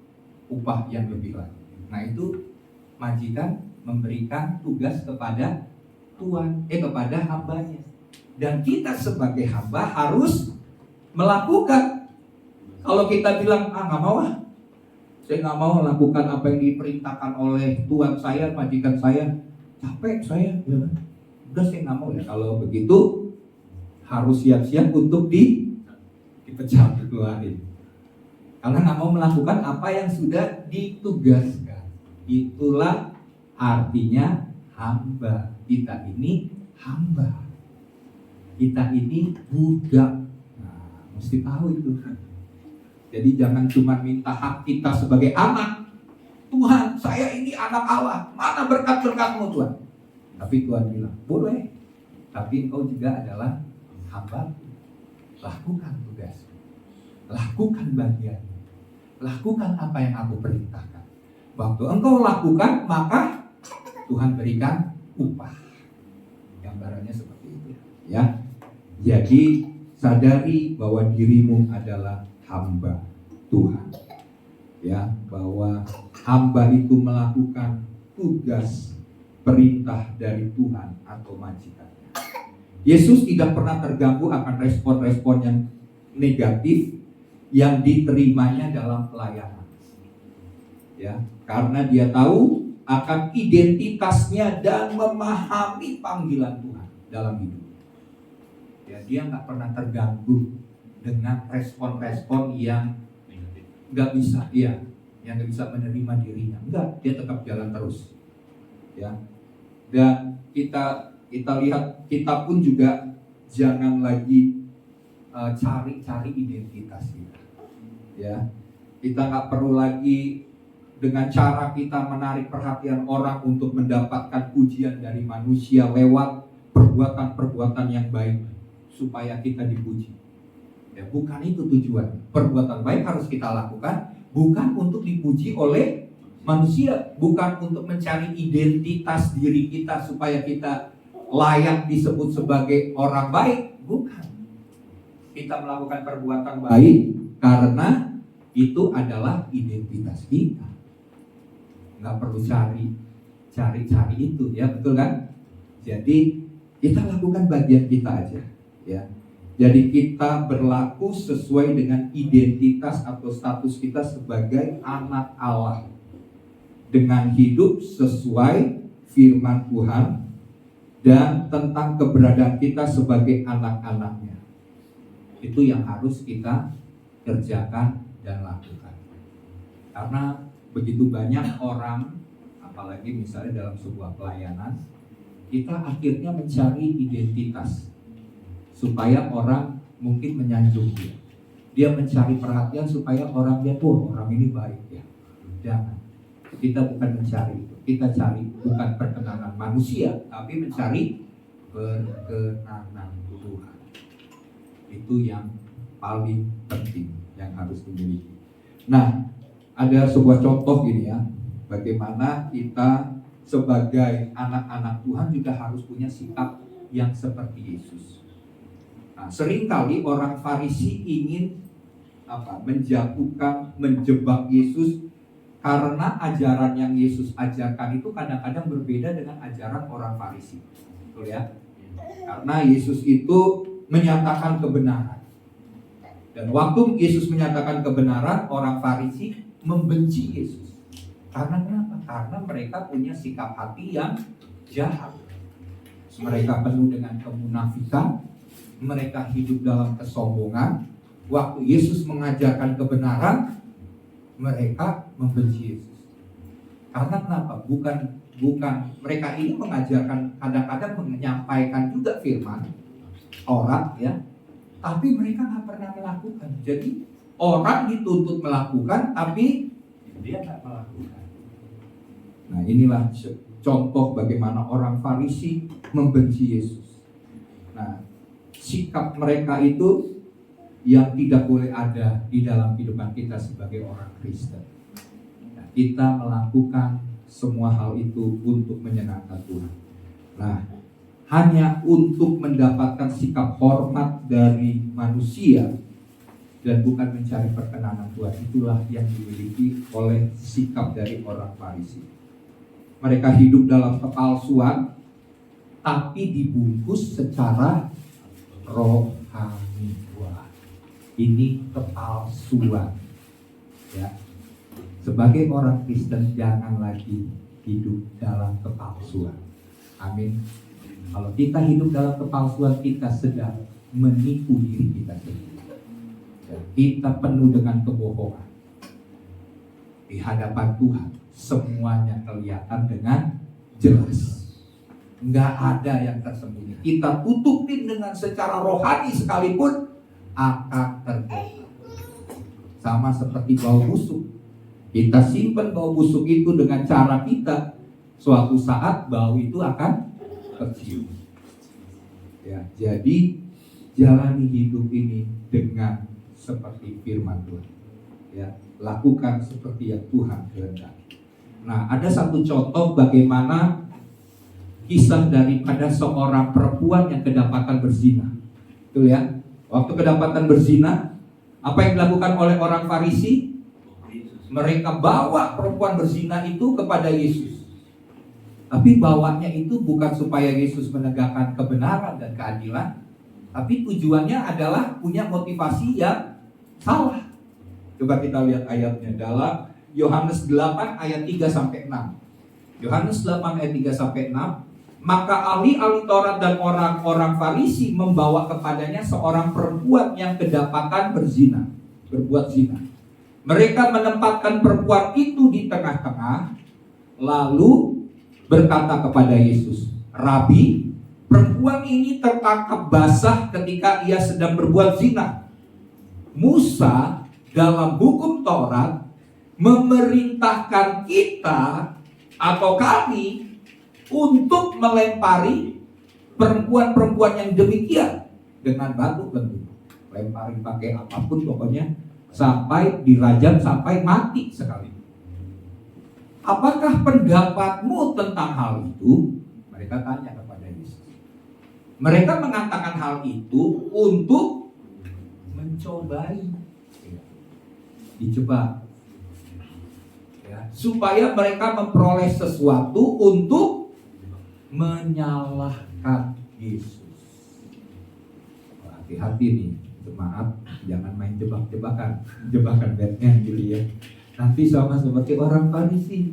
upah yang lebih lagi. Nah itu majikan memberikan tugas kepada Tuhan, kepada hambanya. Dan kita sebagai hamba harus melakukan. Kalau kita bilang, nggak mau saya nggak mau melakukan apa yang diperintahkan oleh Tuhan saya, majikan saya, capek saya, ya. Udah saya nggak mau ya. Kalau begitu harus siap-siap untuk dipecat dikeluarin. Karena nggak mau melakukan apa yang sudah ditugaskan. Itulah artinya hamba. Kita ini hamba. Kita ini budak. Nah, mesti tahu itu. Jadi jangan cuma minta hak kita sebagai anak. Tuhan, saya ini anak Allah. Mana berkat-berkat-Mu Tuhan? Tapi Tuhan bilang, boleh. Tapi engkau juga adalah hamba. Lakukan tugas. Lakukan bagian. Lakukan apa yang aku perintahkan. Waktu engkau lakukan, maka Tuhan berikan upah. Gambarannya seperti itu. Ya. Jadi sadari bahwa dirimu adalah hamba Tuhan, ya, bahwa hamba itu melakukan tugas perintah dari Tuhan atau majikannya. Yesus tidak pernah terganggu akan respon-respon yang negatif yang diterimanya dalam pelayanan, ya, karena dia tahu akan identitasnya dan memahami panggilan Tuhan dalam hidup. Ya, dia nggak pernah terganggu dengan respon-respon yang nggak bisa, yang nggak bisa menerima dirinya. Enggak, dia tetap jalan terus, ya. Dan kita lihat, kita pun juga jangan lagi cari-cari identitas kita, ya. Kita nggak perlu lagi dengan cara kita menarik perhatian orang untuk mendapatkan pujian dari manusia lewat perbuatan-perbuatan yang baik supaya kita dipuji. Ya, bukan itu tujuan. Perbuatan baik harus kita lakukan bukan untuk dipuji oleh manusia, bukan untuk mencari identitas diri kita supaya kita layak disebut sebagai orang baik, bukan. Kita melakukan perbuatan baik karena itu adalah identitas kita. Nggak perlu cari itu, ya, betul kan? Jadi kita lakukan bagian kita aja, ya. Jadi kita berlaku sesuai dengan identitas atau status kita sebagai anak Allah, dengan hidup sesuai firman Tuhan dan tentang keberadaan kita sebagai anak-anaknya. Itu yang harus kita kerjakan dan lakukan. Karena begitu banyak orang, apalagi misalnya dalam sebuah pelayanan, kita akhirnya mencari identitas supaya orang mungkin menyanjung dia. Dia mencari perhatian supaya orang lihat, oh, orang ini baik, ya. Jangan. Kita bukan mencari itu. Kita cari bukan perkenanan manusia, tapi mencari perkenanan Tuhan. Itu yang paling penting yang harus dimiliki. Nah, ada sebuah contoh gini, ya. Bagaimana kita sebagai anak-anak Tuhan juga harus punya sikap yang seperti Yesus. Nah, seringkali orang Farisi ingin menjatuhkan, menjebak Yesus karena ajaran yang Yesus ajarkan itu kadang-kadang berbeda dengan ajaran orang Farisi. Betul, ya? Karena Yesus itu menyatakan kebenaran. Dan waktu Yesus menyatakan kebenaran, orang Farisi membenci Yesus. Karena kenapa? Karena mereka punya sikap hati yang jahat. Mereka penuh dengan kemunafikan, mereka hidup dalam kesombongan. Waktu Yesus mengajarkan kebenaran, mereka membenci Yesus. Karena kenapa? Bukan mereka ini mengajarkan, kadang-kadang menyampaikan juga firman Taurat, ya, tapi mereka nggak pernah melakukan. Jadi orang dituntut melakukan, tapi dia nggak melakukan. Nah, inilah contoh bagaimana orang Farisi membenci Yesus. Nah, sikap mereka itu yang tidak boleh ada di dalam kehidupan kita sebagai orang Kristen. Nah, kita melakukan semua hal itu untuk menyenangkan Tuhan. Nah, hanya untuk mendapatkan sikap hormat dari manusia dan bukan mencari perkenanan Tuhan, itulah yang dimiliki oleh sikap dari orang Farisi. Mereka hidup dalam kepalsuan, tapi dibungkus secara rohani. Wah, ini kepalsuan. Ya, sebagai orang Kristen jangan lagi hidup dalam kepalsuan. Amin. Kalau kita hidup dalam kepalsuan, kita sedang menipu diri kita sendiri. Dan kita penuh dengan kebohongan. Di hadapan Tuhan semuanya kelihatan dengan jelas. Nggak ada yang tersembunyi. Kita tutupin dengan secara rohani sekalipun akan terbongkar. Sama seperti bau busuk. Kita simpan bau busuk itu dengan cara kita. Suatu saat bau itu akan tercium. Ya, jadi jalani hidup ini dengan seperti firman Tuhan. Ya, lakukan seperti yang Tuhan kehendaki. Nah, ada satu contoh bagaimana kisah daripada seorang perempuan yang kedapatan berzina. Betul ya? Waktu kedapatan berzina, apa yang dilakukan oleh orang Farisi? Mereka bawa perempuan berzina itu kepada Yesus. Tapi bawanya itu bukan supaya Yesus menegakkan kebenaran dan keadilan, tapi tujuannya adalah punya motivasi yang salah. Coba kita lihat ayatnya dalam Yohanes 8 ayat 3-6. Yohanes 8 ayat 3-6. Maka ahli-ahli Taurat dan orang-orang Farisi membawa kepadanya seorang perempuan yang kedapatan berbuat zina. Mereka menempatkan perempuan itu di tengah-tengah, lalu berkata kepada Yesus, Rabi, perempuan ini tertangkap basah ketika ia sedang berbuat zina. Musa dalam hukum Taurat memerintahkan kita atau kami untuk melempari perempuan-perempuan yang demikian dengan batu tentu. Lempari pakai apapun pokoknya sampai dirajam sampai mati sekali. Apakah pendapatmu tentang hal itu? Mereka tanya kepada Yesus. Mereka mengatakan hal itu untuk mencobai. Dicoba. Ya, supaya mereka memperoleh sesuatu untuk menyalahkan Yesus. Hati-hati nih, jemaat, jangan main jebakan Batman gitu ya. Nanti sama seperti orang Farisi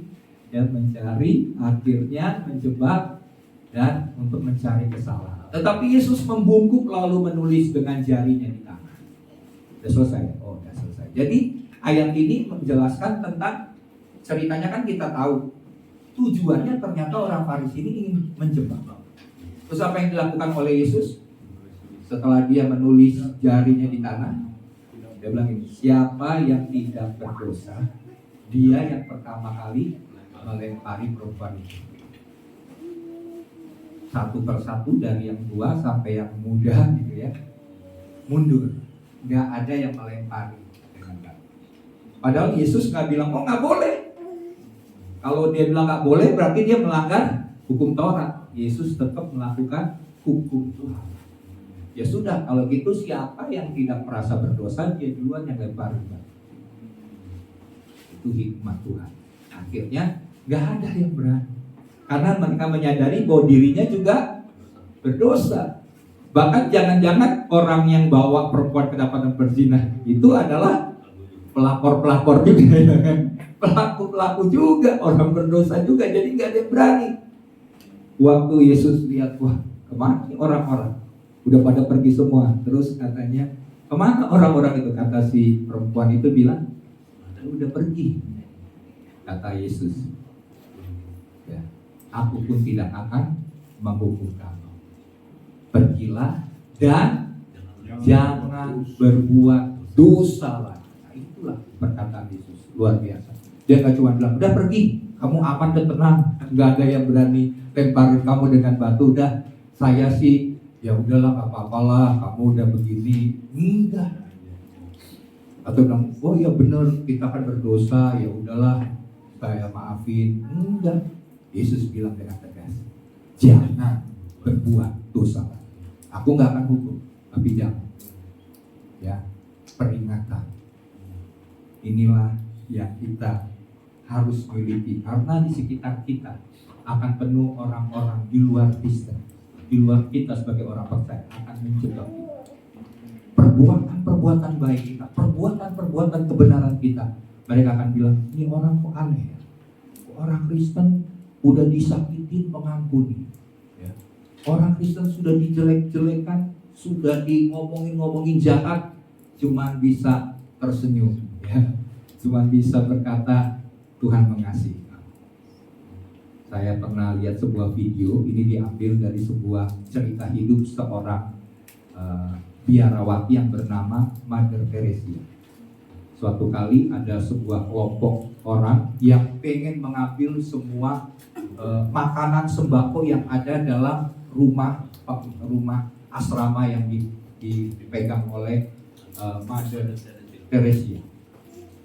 yang mencari, akhirnya menjebak dan untuk mencari kesalahan. Tetapi Yesus membungkuk lalu menulis dengan jarinya di tangan. Sudah selesai? Oh, sudah selesai. Jadi ayat ini menjelaskan tentang ceritanya kan kita tahu tujuannya ternyata orang Farisi ini ingin menjebak. Terus apa yang dilakukan oleh Yesus? Setelah dia menulis jarinya di tanah, dia bilang ini, siapa yang tidak berdosa, dia yang pertama kali melempari perempuan itu. Satu persatu dari yang tua sampai yang muda gitu ya, mundur. Nggak ada yang melempari dengan batu. Padahal Yesus nggak bilang, oh nggak boleh. Kalau dia bilang nggak boleh, berarti dia melanggar hukum Taurat. Yesus tetap melakukan hukum Tuhan. Ya sudah, kalau gitu siapa yang tidak merasa berdosa, dia duluan yang lempar. Itu hikmat Tuhan. Akhirnya nggak ada yang berani, karena mereka menyadari bahwa dirinya juga berdosa. Bahkan jangan-jangan orang yang bawa perempuan kedapatan berzina itu adalah pelakor-pelakor juga, pelaku-pelaku juga, orang berdosa juga. Jadi nggak ada yang berani. Waktu Yesus lihat, wah kemana nih orang-orang? Udah pada pergi semua. Terus katanya, kemana orang-orang itu? Kata si perempuan itu bilang, udah pergi. Kata Yesus, ya, aku pun tidak akan menghukum kamu. Pergilah dan jangan berbuat dosa lagi. Nah, itulah perkataan Yesus, luar biasa. Dia gak cuma bilang, udah pergi, kamu aman dan tenang, gak ada yang berani lemparin kamu dengan batu. Udah, saya sih ya udahlah, gak apa-apalah, kamu udah begini. Enggak. Atau bilang, oh ya benar, kita kan berdosa, ya udahlah, saya maafin. Enggak. Yesus bilang dengan tegas, jangan berbuat dosa. Aku nggak akan hukum, tapi jangan. Ya, peringatan. Inilah yang kita harus miliki, karena di sekitar kita akan penuh orang-orang di luar Kristen, di luar kita sebagai orang percaya akan menjebak kita. Perbuatan-perbuatan baik kita, perbuatan-perbuatan kebenaran kita, mereka akan bilang, ini orang kok aneh ya, orang Kristen udah disakitin mengampuni ya. Orang Kristen sudah dijelek-jelekan, sudah ngomongin jahat, cuman bisa tersenyum ya. Cuman bisa berkata Tuhan mengasihi. Saya pernah lihat sebuah video, ini diambil dari sebuah cerita hidup seorang biarawati yang bernama Mother Teresa. Suatu kali ada sebuah kelompok orang yang pengen mengambil semua makanan sembako yang ada dalam rumah asrama yang dipegang oleh Mother Teresa.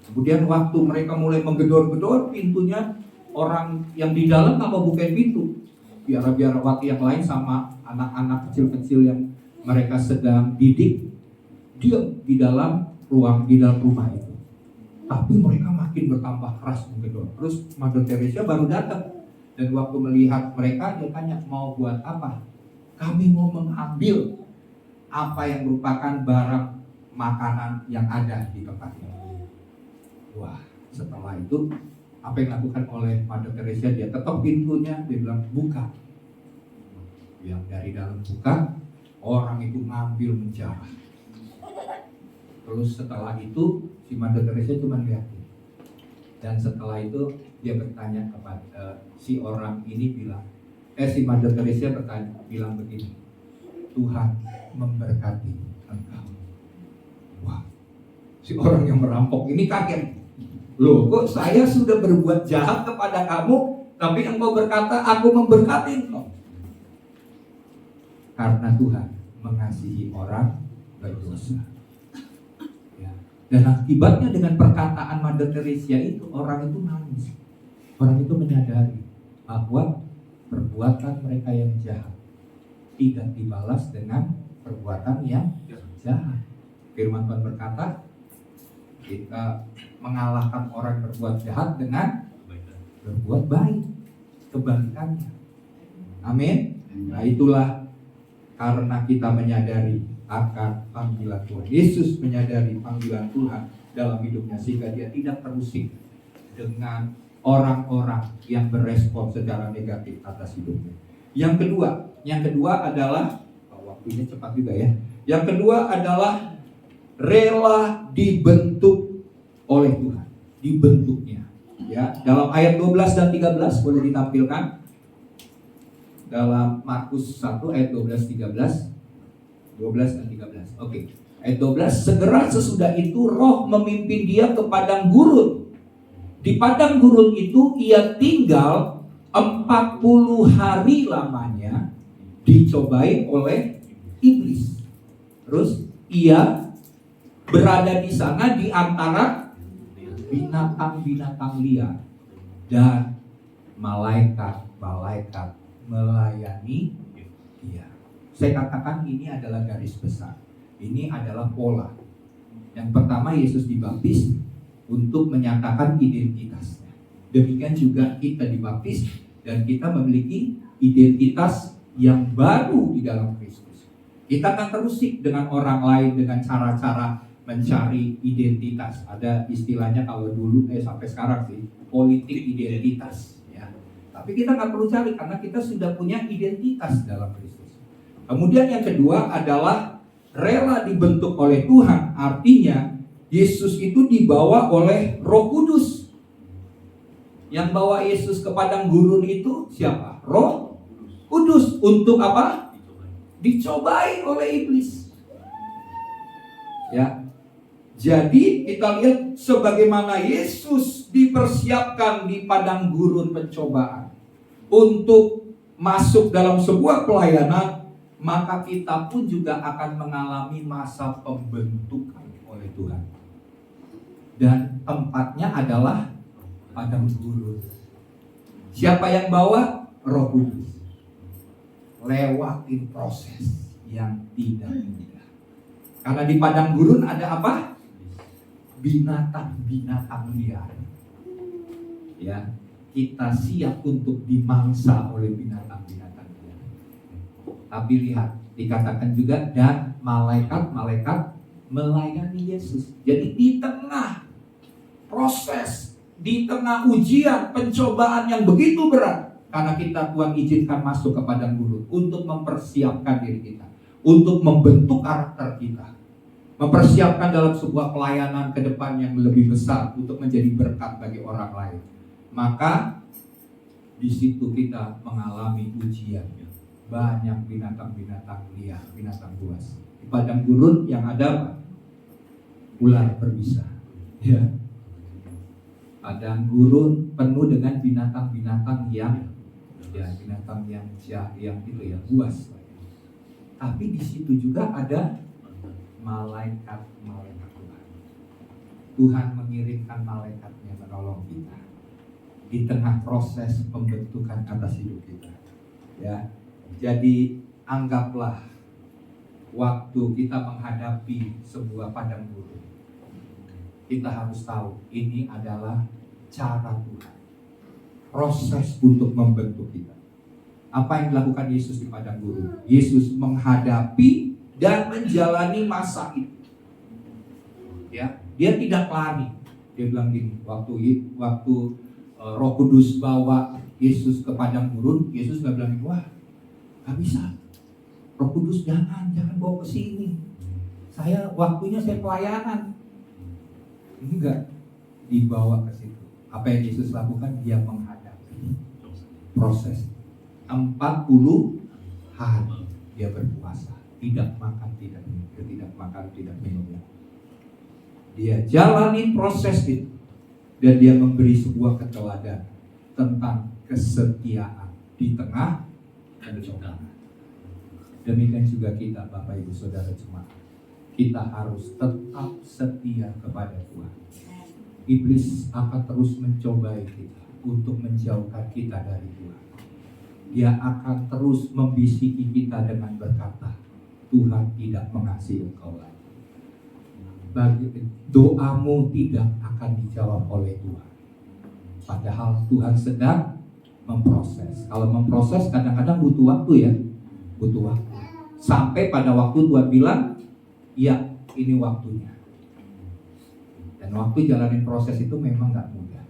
Kemudian waktu mereka mulai menggedor-gedor pintunya, orang yang di dalam nggak mau bukain pintu. Biarawati yang lain sama anak-anak kecil-kecil yang mereka sedang didik, diam di dalam rumah itu. Tapi mereka makin bertambah keras menggedor. Terus Mother Teresa baru datang, dan waktu melihat mereka dia tanya, mau buat apa? Kami mau mengambil apa yang merupakan barang makanan yang ada di tempat ini. Wah, setelah itu apa yang dilakukan oleh Mother Teresa? Dia ketok pintunya, dia bilang buka. Yang dari dalam buka, orang itu ngambil menjarah. Terus setelah itu si Mother Teresa cuma lihatin. Dan setelah itu dia bertanya kepada si orang ini bilang, si Mother Teresa bilang begini, Tuhan memberkati engkau. Wah, si orang yang merampok ini kaget. Loh, kok saya sudah berbuat jahat kepada kamu, tapi engkau berkata aku memberkati engkau? Karena Tuhan mengasihi orang berdosa. Ya. Dan akibatnya dengan perkataan Mother Teresa itu, orang itu nangis. Orang itu menyadari bahwa perbuatan mereka yang jahat tidak dibalas dengan perbuatan yang jahat. Firman Tuhan berkata, kita mengalahkan orang berbuat jahat dengan berbuat baik, kebalikannya. Amin. Nah, itulah karena kita menyadari akan panggilan Tuhan. Yesus menyadari panggilan Tuhan dalam hidupnya, sehingga dia tidak terusik dengan orang-orang yang berespon secara negatif atas hidupnya. Yang kedua adalah, waktunya cepat juga ya. Yang kedua adalah rela dibentuk oleh Tuhan, dibentuknya. Ya, dalam ayat 12 dan 13 boleh ditampilkan. Dalam Markus 1 ayat 12 dan 13. Oke. Ayat 12, segera sesudah itu roh memimpin dia ke padang gurun. Di padang gurun itu ia tinggal 40 hari lamanya, dicobai oleh iblis. Terus ia berada di sana di antara binatang-binatang liar, dan malaikat-malaikat melayani dia. Saya katakan ini adalah garis besar. Ini adalah pola. Yang pertama, Yesus dibaptis untuk menyatakan identitasnya. Demikian juga kita dibaptis dan kita memiliki identitas yang baru di dalam Kristus. Kita akan terusik dengan orang lain dengan cara-cara mencari identitas. Ada istilahnya kalau dulu sampai sekarang sih, politik identitas ya. Tapi kita nggak perlu cari karena kita sudah punya identitas dalam Kristus. Kemudian yang kedua adalah rela dibentuk oleh Tuhan. Artinya Yesus itu dibawa oleh Roh Kudus. Yang bawa Yesus ke padang gurun itu siapa? Roh Kudus. Untuk apa? Dicobai oleh iblis. Ya. Jadi kita lihat sebagaimana Yesus dipersiapkan di padang gurun pencobaan untuk masuk dalam sebuah pelayanan, maka kita pun juga akan mengalami masa pembentukan oleh Tuhan. Dan tempatnya adalah padang gurun. Siapa yang bawa? Roh Kudus. Lewatin proses yang tidak mudah. Karena di padang gurun ada apa? Binatang-binatang liar. Ya, kita siap untuk dimangsa oleh binatang-binatang liar. Tapi lihat, dikatakan juga dan malaikat-malaikat melayani Yesus. Jadi di tengah proses, di tengah ujian, pencobaan yang begitu berat, karena kita Tuhan izinkan masuk ke padang gurun untuk mempersiapkan diri kita, untuk membentuk karakter kita, mempersiapkan dalam sebuah pelayanan ke depan yang lebih besar untuk menjadi berkat bagi orang lain. Maka di situ kita mengalami ujian. Banyak binatang-binatang liar, binatang buas. Di padang gurun yang ada apa? Ular berbisa. Ya. Padang gurun penuh dengan binatang-binatang yang itu ya buas. Tapi di situ juga ada malaikat-malaikat Tuhan. Tuhan mengirimkan malaikatnya menolong kita di tengah proses pembentukan atas hidup kita. Ya. Jadi anggaplah waktu kita menghadapi sebuah padang gurun, kita harus tahu ini adalah cara Tuhan, proses untuk membentuk kita. Apa yang dilakukan Yesus di padang gurun? Yesus menghadapi dan menjalani masa itu. Ya, dia tidak lari. Dia bilang gini, waktu Roh Kudus bawa Yesus ke padang gurun, Yesus nggak bilang, wah, nggak bisa. Roh Kudus jangan bawa ke sini. Waktunya saya pelayanan. Enggak, dibawa ke situ. Apa yang Yesus lakukan? Dia menghadapi proses 40 hari dia berpuasa, tidak makan, tidak minum. Dia jalani proses itu dan dia memberi sebuah keteladanan tentang kesetiaan di tengah pencobaan. Demikian juga kita, Bapak Ibu Saudara jemaat, kita harus tetap setia kepada Tuhan. Iblis akan terus mencobai kita untuk menjauhkan kita dari Tuhan. Dia akan terus membisiki kita dengan berkata, Tuhan tidak mengasihi engkau lagi. Doamu tidak akan dijawab oleh Tuhan. Padahal Tuhan sedang memproses. Kalau memproses kadang-kadang butuh waktu ya. Butuh waktu. Sampai pada waktu Tuhan bilang, ya ini waktunya. Dan waktu jalanin proses itu memang gak mudah.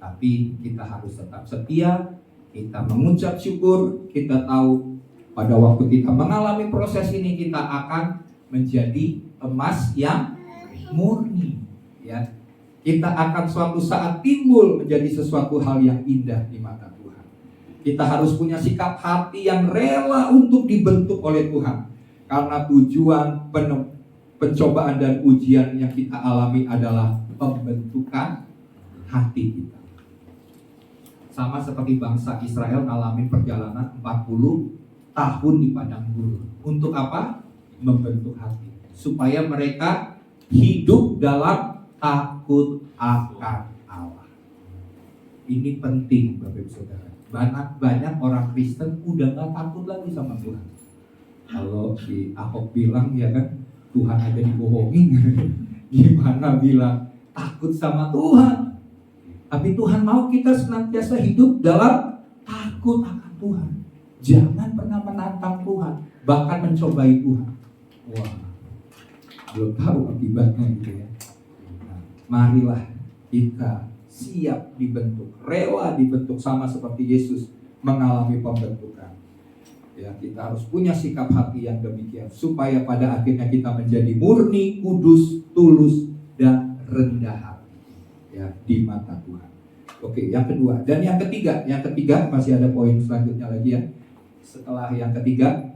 Tapi kita harus tetap setia. Kita mengucap syukur. Kita tahu pada waktu kita mengalami proses ini, kita akan menjadi emas yang murni. Ya, kita akan suatu saat timbul menjadi sesuatu hal yang indah di mata Tuhan. Kita harus punya sikap hati yang rela untuk dibentuk oleh Tuhan. Karena tujuan pencobaan dan ujian yang kita alami adalah pembentukan hati kita. Sama seperti bangsa Israel mengalami perjalanan 40 tahun di padang gurun. Untuk apa? Membentuk hati. Supaya mereka hidup dalam takut akan Allah. Ini penting, Bapak Ibu Saudara. Banyak orang Kristen udah gak takut lagi sama Tuhan. Kalau si Ahok bilang ya kan, Tuhan aja dibohongin. Gimana bilang takut sama Tuhan? Tapi Tuhan mau kita senantiasa hidup dalam takut akan Tuhan. Jangan pernah menantang Tuhan, bahkan mencobai Tuhan. Wah, belum tahu akibatnya gitu ya. Nah, marilah kita siap dibentuk, rela dibentuk sama seperti Yesus mengalami pembentukan. Ya, kita harus punya sikap hati yang demikian supaya pada akhirnya kita menjadi murni, kudus, tulus, dan rendah hati ya di mata Tuhan. Oke, yang kedua dan yang ketiga masih ada poin selanjutnya lagi ya. Setelah yang ketiga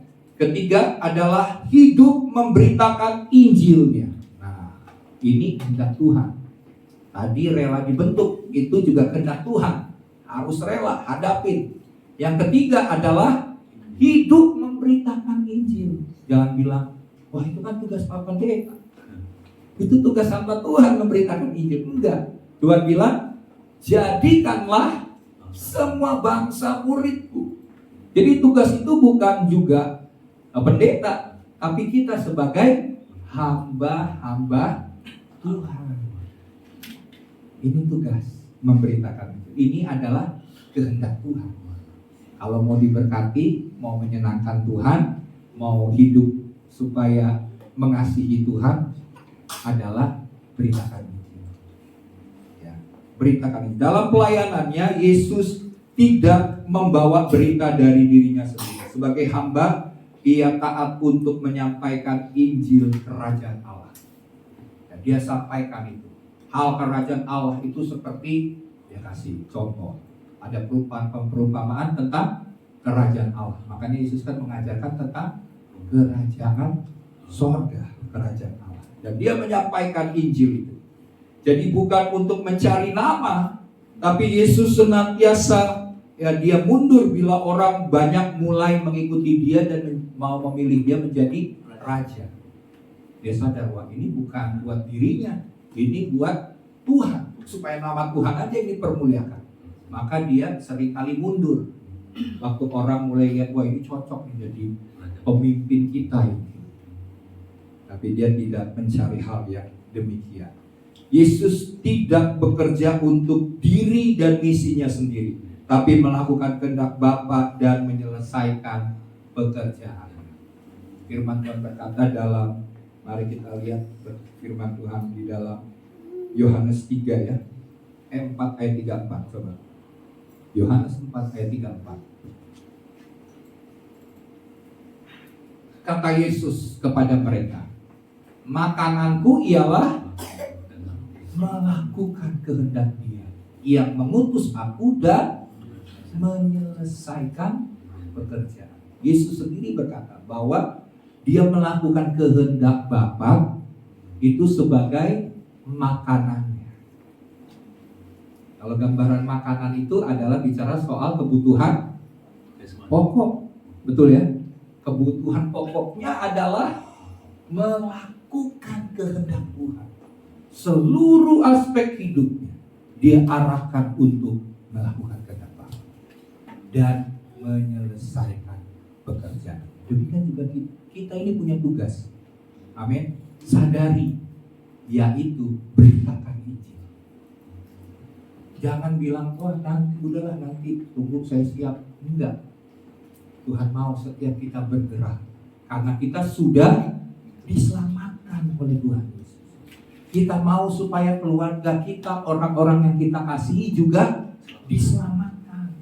adalah hidup memberitakan Injilnya. Nah, ini kehendak Tuhan. Tadi rela dibentuk, itu juga kehendak Tuhan. Harus rela hadapin. Yang ketiga adalah hidup memberitakan Injil. Jangan bilang, wah itu kan tugas Pak Pendeta. Itu tugas hamba Tuhan memberitakan Injil. Enggak. Tuhan bilang, jadikanlah semua bangsa muridku. Jadi tugas itu bukan juga pendeta, tapi kita sebagai hamba-hamba Tuhan. Ini tugas memberitakan. Ini adalah kehendak Tuhan. Kalau mau diberkati, mau menyenangkan Tuhan, mau hidup supaya mengasihi Tuhan, adalah beritakan Injil. Ya, beritakan Injil. Dalam pelayanannya, Yesus tidak membawa berita dari dirinya sendiri. Sebagai hamba, ia taat untuk menyampaikan Injil kerajaan Allah. Dan dia sampaikan itu. Hal kerajaan Allah itu seperti, dia kasih contoh. Ada perumpamaan tentang kerajaan Allah. Makanya Yesus kan mengajarkan tentang kerajaan sorga, kerajaan Allah. Dan dia menyampaikan Injil itu. Jadi bukan untuk mencari nama, tapi Yesus senantiasa dia mundur bila orang banyak mulai mengikuti dia dan mau memilih dia menjadi raja. Dia sadar, wah ini bukan buat dirinya, ini buat Tuhan, supaya nama Tuhan aja yang dipermuliakan. Maka dia seringkali mundur. Waktu orang mulai lihat, wah ini cocok menjadi pemimpin kita ini. Tapi dia tidak mencari hal yang demikian. Yesus tidak bekerja untuk diri dan misinya sendiri, tapi melakukan kehendak Bapa dan menyelesaikan pekerjaan. Firman Tuhan berkata dalam, mari kita lihat firman Tuhan di dalam Yohanes 3 ya, 4 ayat 34, coba. Yohanes 4 ayat 34. Kata Yesus kepada mereka, makananku ialah melakukan kehendak Dia yang mengutus aku dan menyelesaikan pekerjaan. Yesus sendiri berkata bahwa Dia melakukan kehendak Bapa itu sebagai makanannya. Kalau gambaran makanan itu adalah bicara soal kebutuhan pokok, betul ya? Kebutuhan pokoknya adalah melakukan kehendak Tuhan. Seluruh aspek hidupnya dia arahkan untuk melakukan kehendak Bapa dan menyelesaikan pekerjaan. Demikian juga kita ini punya tugas. Amin. Sadari, yaitu beritakan Injil. Jangan bilang, wah nanti udahlah nanti tunggu saya siap. Enggak. Tuhan mau setiap kita bergerak karena kita sudah diselamatkan oleh Tuhan Yesus. Kita mau supaya keluarga kita, orang-orang yang kita kasihi juga diselamatkan.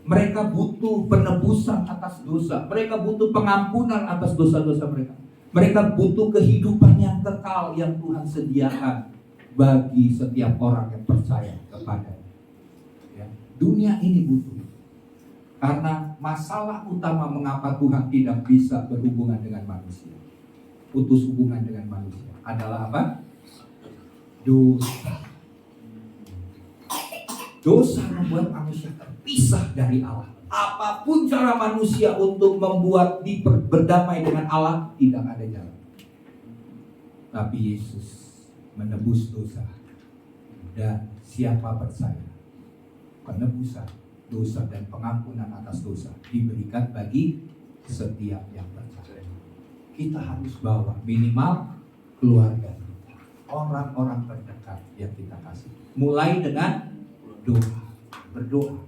Mereka butuh penebusan atas dosa. Mereka butuh pengampunan atas dosa-dosa mereka. Mereka butuh kehidupan yang kekal yang Tuhan sediakan bagi setiap orang yang percaya kepada-Nya. Ya, dunia ini butuh. Karena masalah utama mengapa Tuhan tidak bisa berhubungan dengan manusia, putus hubungan dengan manusia, adalah apa? Dosa. Dosa membuat manusia terpisah dari Allah. Apapun cara manusia untuk membuat berdamai dengan Allah, tidak ada jalan. Tapi Yesus menebus dosa. Dan siapa percaya, penebusan dosa dan pengampunan atas dosa diberikan bagi setiap yang percaya. Kita harus bawa minimal keluarga kita, orang-orang terdekat yang kita kasih. Mulai dengan doa, berdoa.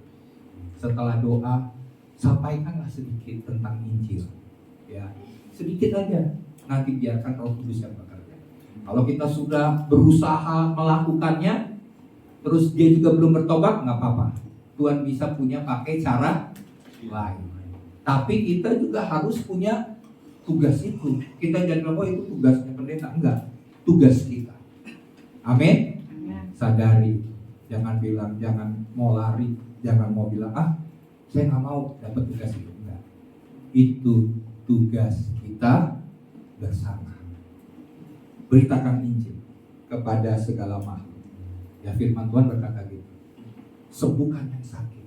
Setelah doa, sampaikanlah sedikit tentang Injil. Ya, sedikit aja. Nanti biarkan Roh Kudus yang bekerja. Kalau kita sudah berusaha melakukannya, terus dia juga belum bertobat, nggak apa-apa. Tuhan bisa punya pakai cara lain. Tapi kita juga harus punya tugas itu. Kita jangan bilang, oh itu tugasnya pendeta. Enggak, tugas kita. Amin. Sadari. Jangan bilang, jangan mau lari. Jangan mau bilang, saya nggak mau dapat tugas itu. Enggak. Itu tugas kita bersama. Beritakan Injil kepada segala makhluk. Ya, firman Tuhan berkata gitu. Sembuhkan yang sakit,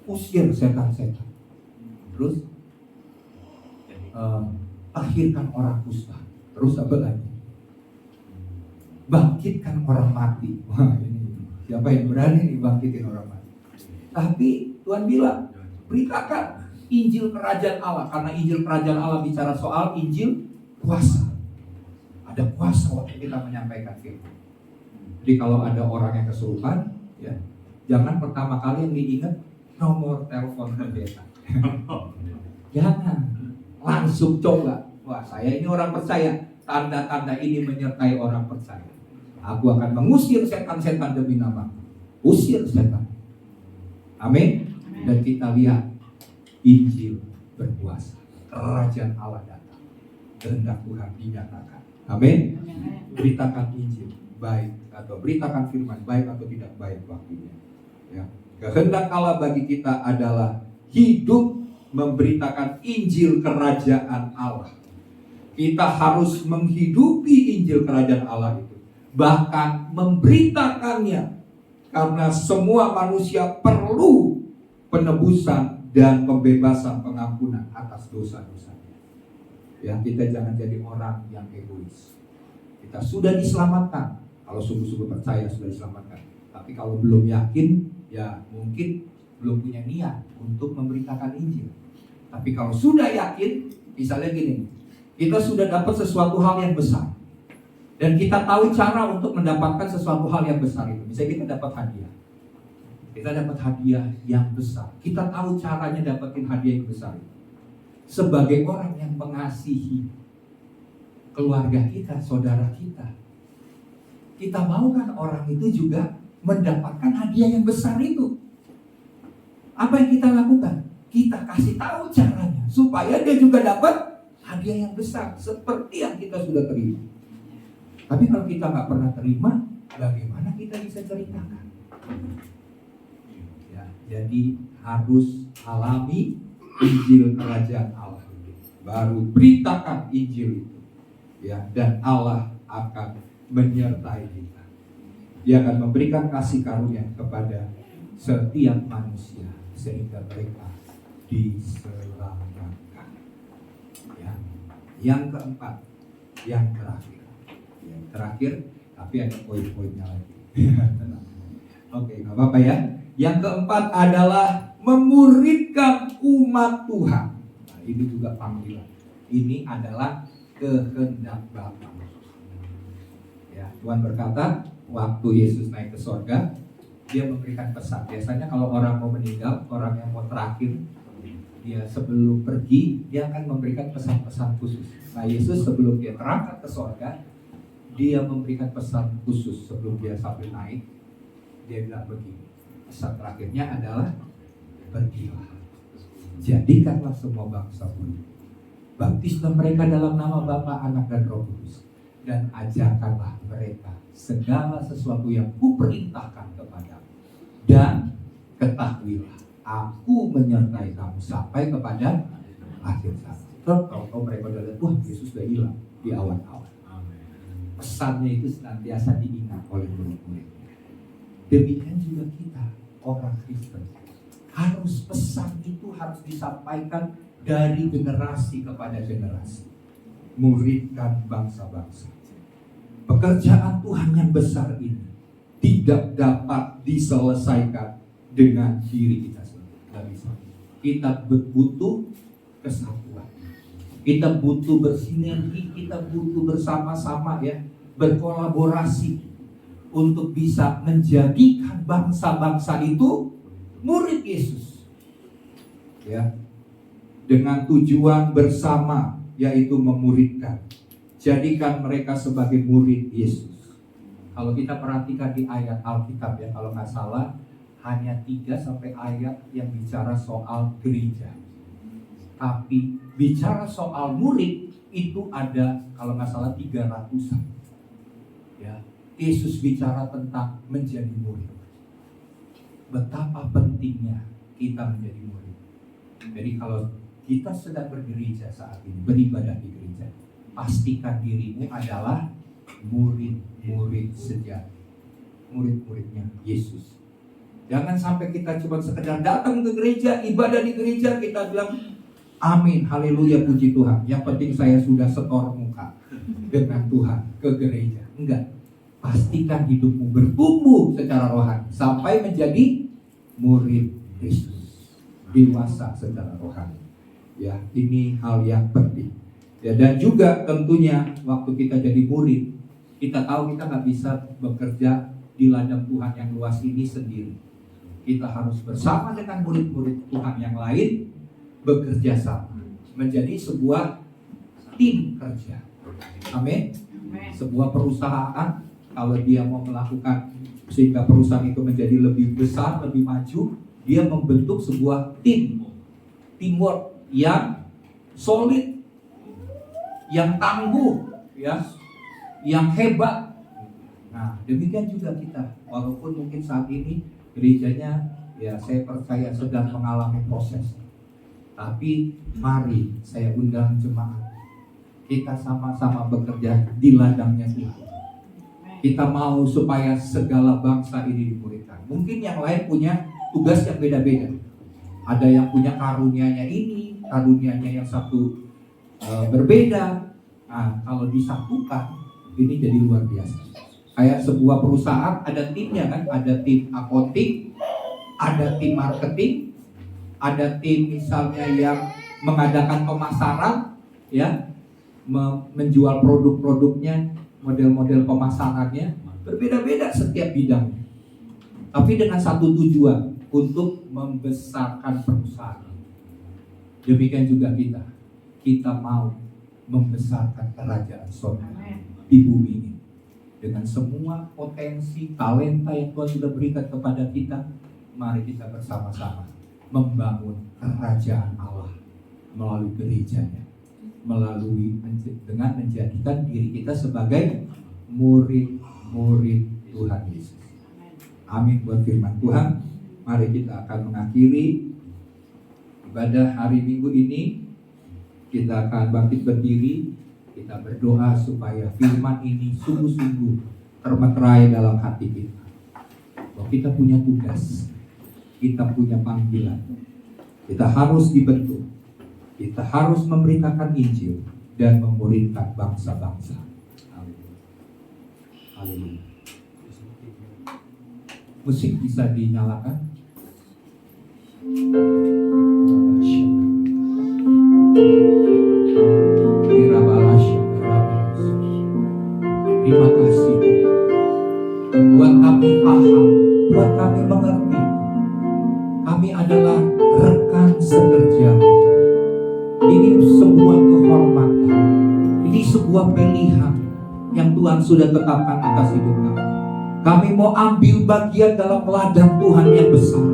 usir setan-setan, terus akhirkan orang kusta, terus apa lagi? Bangkitkan orang mati. Wah, ini Siapa yang berani nih bangkitin orang mati? Tapi Tuhan bilang, beritakan Injil Kerajaan Allah. Karena Injil Kerajaan Allah bicara soal Injil kuasa. Ada kuasa waktu kita menyampaikan firman. Jadi kalau ada orang yang kesurupan, ya, jangan pertama kali yang diingat nomor telepon pendeta. Jangan, langsung coba. Wah, saya ini orang percaya. Tanda-tanda ini menyertai orang percaya. Aku akan mengusir setan-setan demi nama. Usir setan. Amin. Dan kita lihat Injil berkuasa. Kerajaan Allah datang. Kehendak Tuhan dinyatakan. Amin. Beritakan Injil, baik atau beritakan firman, baik atau tidak baik waktunya. Ya. Kehendak Allah bagi kita adalah hidup memberitakan Injil Kerajaan Allah. Kita harus menghidupi Injil Kerajaan Allah itu, bahkan memberitakannya, karena semua manusia perlu penebusan dan pembebasan, pengampunan atas dosa-dosanya. Ya, kita jangan jadi orang yang egois. Kita sudah diselamatkan, kalau sungguh-sungguh percaya sudah diselamatkan. Tapi kalau belum yakin, ya mungkin belum punya niat untuk memberitakan Injil. Tapi kalau sudah yakin, misalnya gini, kita sudah dapat sesuatu hal yang besar, dan kita tahu cara untuk mendapatkan sesuatu hal yang besar itu. Misalnya kita dapat hadiah, kita dapat hadiah yang besar. Kita tahu caranya dapetin hadiah yang besar itu. Sebagai orang yang mengasihi keluarga kita, saudara kita, kita mau kan orang itu juga mendapatkan hadiah yang besar itu. Apa yang kita lakukan? Kita kasih tahu caranya supaya dia juga dapat hadiah yang besar seperti yang kita sudah terima. Tapi kalau kita nggak pernah terima, bagaimana kita bisa ceritakan? Ya, jadi harus alami Injil Kerajaan Allah, baru beritakan Injil itu, ya, dan Allah akan menyertai kita. Dia akan memberikan kasih karunia kepada setiap manusia sehingga mereka diselamatkan. Ya. Yang keempat, yang terakhir. Yang terakhir, tapi ada poin-poinnya lagi. Oke, nggak apa-apa ya. Yang keempat adalah memuridkan umat Tuhan. Nah, ini juga panggilan. Ini adalah kehendak Bapa. Ya, Tuhan berkata, waktu Yesus naik ke sorga, dia memberikan pesan. Biasanya kalau orang mau meninggal, orang yang mau terakhir, dia sebelum pergi, dia akan memberikan pesan-pesan khusus. Nah, Yesus sebelum dia terangkat ke sorga, dia memberikan pesan khusus sebelum dia sampai naik. Dia bilang begini, pesan terakhirnya adalah, pergilah, jadikanlah semua bangsa murid, baptislah mereka dalam nama Bapa, Anak, dan Roh Kudus, dan ajarkanlah mereka segala sesuatu yang kuperintahkan kepadamu, dan ketahuilah aku menyertai kamu sampai kepada akhir zaman. Kalau mereka udah lihat, wah Yesus sudah hilang di awan-awan. Pesannya itu senantiasa diingat oleh murid-muridnya. Demikian juga kita, orang Kristen, harus pesan itu harus disampaikan dari generasi kepada generasi. Muridkan bangsa-bangsa. Pekerjaan Tuhan yang besar ini tidak dapat diselesaikan dengan diri kita sendiri. Kita butuh kesatuan. Kita butuh bersinergi, kita butuh bersama-sama ya, berkolaborasi untuk bisa menjadikan bangsa-bangsa itu murid Yesus. Ya. Dengan tujuan bersama, yaitu memuridkan. Jadikan mereka sebagai murid Yesus. Kalau kita perhatikan di ayat Alkitab ya, kalau nggak salah hanya 3 sampai ayat yang bicara soal gereja. Tapi bicara soal murid itu ada kalau nggak salah 300-an. Ya, Yesus bicara tentang menjadi murid. Betapa pentingnya kita menjadi murid. Jadi kalau kita sedang bergereja saat ini, beribadah di gereja, pastikan dirimu adalah murid-murid sejati, murid-muridnya Yesus. Jangan sampai kita cuma sekedar datang ke gereja, ibadah di gereja, kita bilang amin, haleluya, puji Tuhan. Yang penting saya sudah setor muka dengan Tuhan ke gereja. Enggak. pastikan hidupmu bertumbuh secara rohani sampai menjadi murid Kristus, dewasa secara rohani. Ya, ini hal yang penting. Ya, dan juga tentunya waktu kita jadi murid, kita tahu kita nggak bisa bekerja di ladang Tuhan yang luas ini sendiri. Kita harus bersama dengan murid-murid Tuhan yang lain bekerja sama menjadi sebuah tim kerja. Amin. Sebuah perusahaan, kalau dia mau melakukan sehingga perusahaan itu menjadi lebih besar, lebih maju, dia membentuk sebuah teamwork yang solid, yang tangguh, ya, yang hebat. Nah, demikian juga kita, walaupun mungkin saat ini gerejanya, ya saya percaya sedang mengalami proses, tapi mari saya undang jemaat, kita sama-sama bekerja di ladangnya Tuhan. Kita mau supaya segala bangsa ini dimuridkan. Mungkin yang lain punya tugas yang beda-beda. Ada yang punya karunianya ini, karunianya yang satu berbeda. Nah, kalau disatukan, ini jadi luar biasa. Kayak sebuah perusahaan ada timnya kan, ada tim accounting, ada tim marketing, ada tim misalnya yang mengadakan pemasaran, ya, menjual produk-produknya, model-model pemasarannya berbeda-beda setiap bidang, tapi dengan satu tujuan, untuk membesarkan perusahaan. Demikian juga kita mau membesarkan kerajaan surga di bumi ini dengan semua potensi talenta yang Tuhan sudah berikan kepada kita. Mari kita bersama-sama membangun kerajaan Allah melalui gerejanya, dengan menjadikan diri kita sebagai murid-murid Tuhan Yesus. Amin buat firman Tuhan. Mari kita akan mengakhiri ibadah hari Minggu ini. Kita akan bangkit berdiri, kita berdoa supaya firman ini sungguh-sungguh termeterai dalam hati kita. Bahwa kita punya tugas, kita punya panggilan, kita harus dibentuk. Kita harus memberitakan Injil dan memuridkan bangsa-bangsa. Haleluya. Musik bisa dinyalakan. Terima kasih buat kami paham, buat kami mengerti. Kami adalah rekan sekerja. Ini sebuah kehormatan, ini sebuah pilihan yang Tuhan sudah tetapkan atas hidup kami. Kami mau ambil bagian dalam ladang Tuhan yang besar.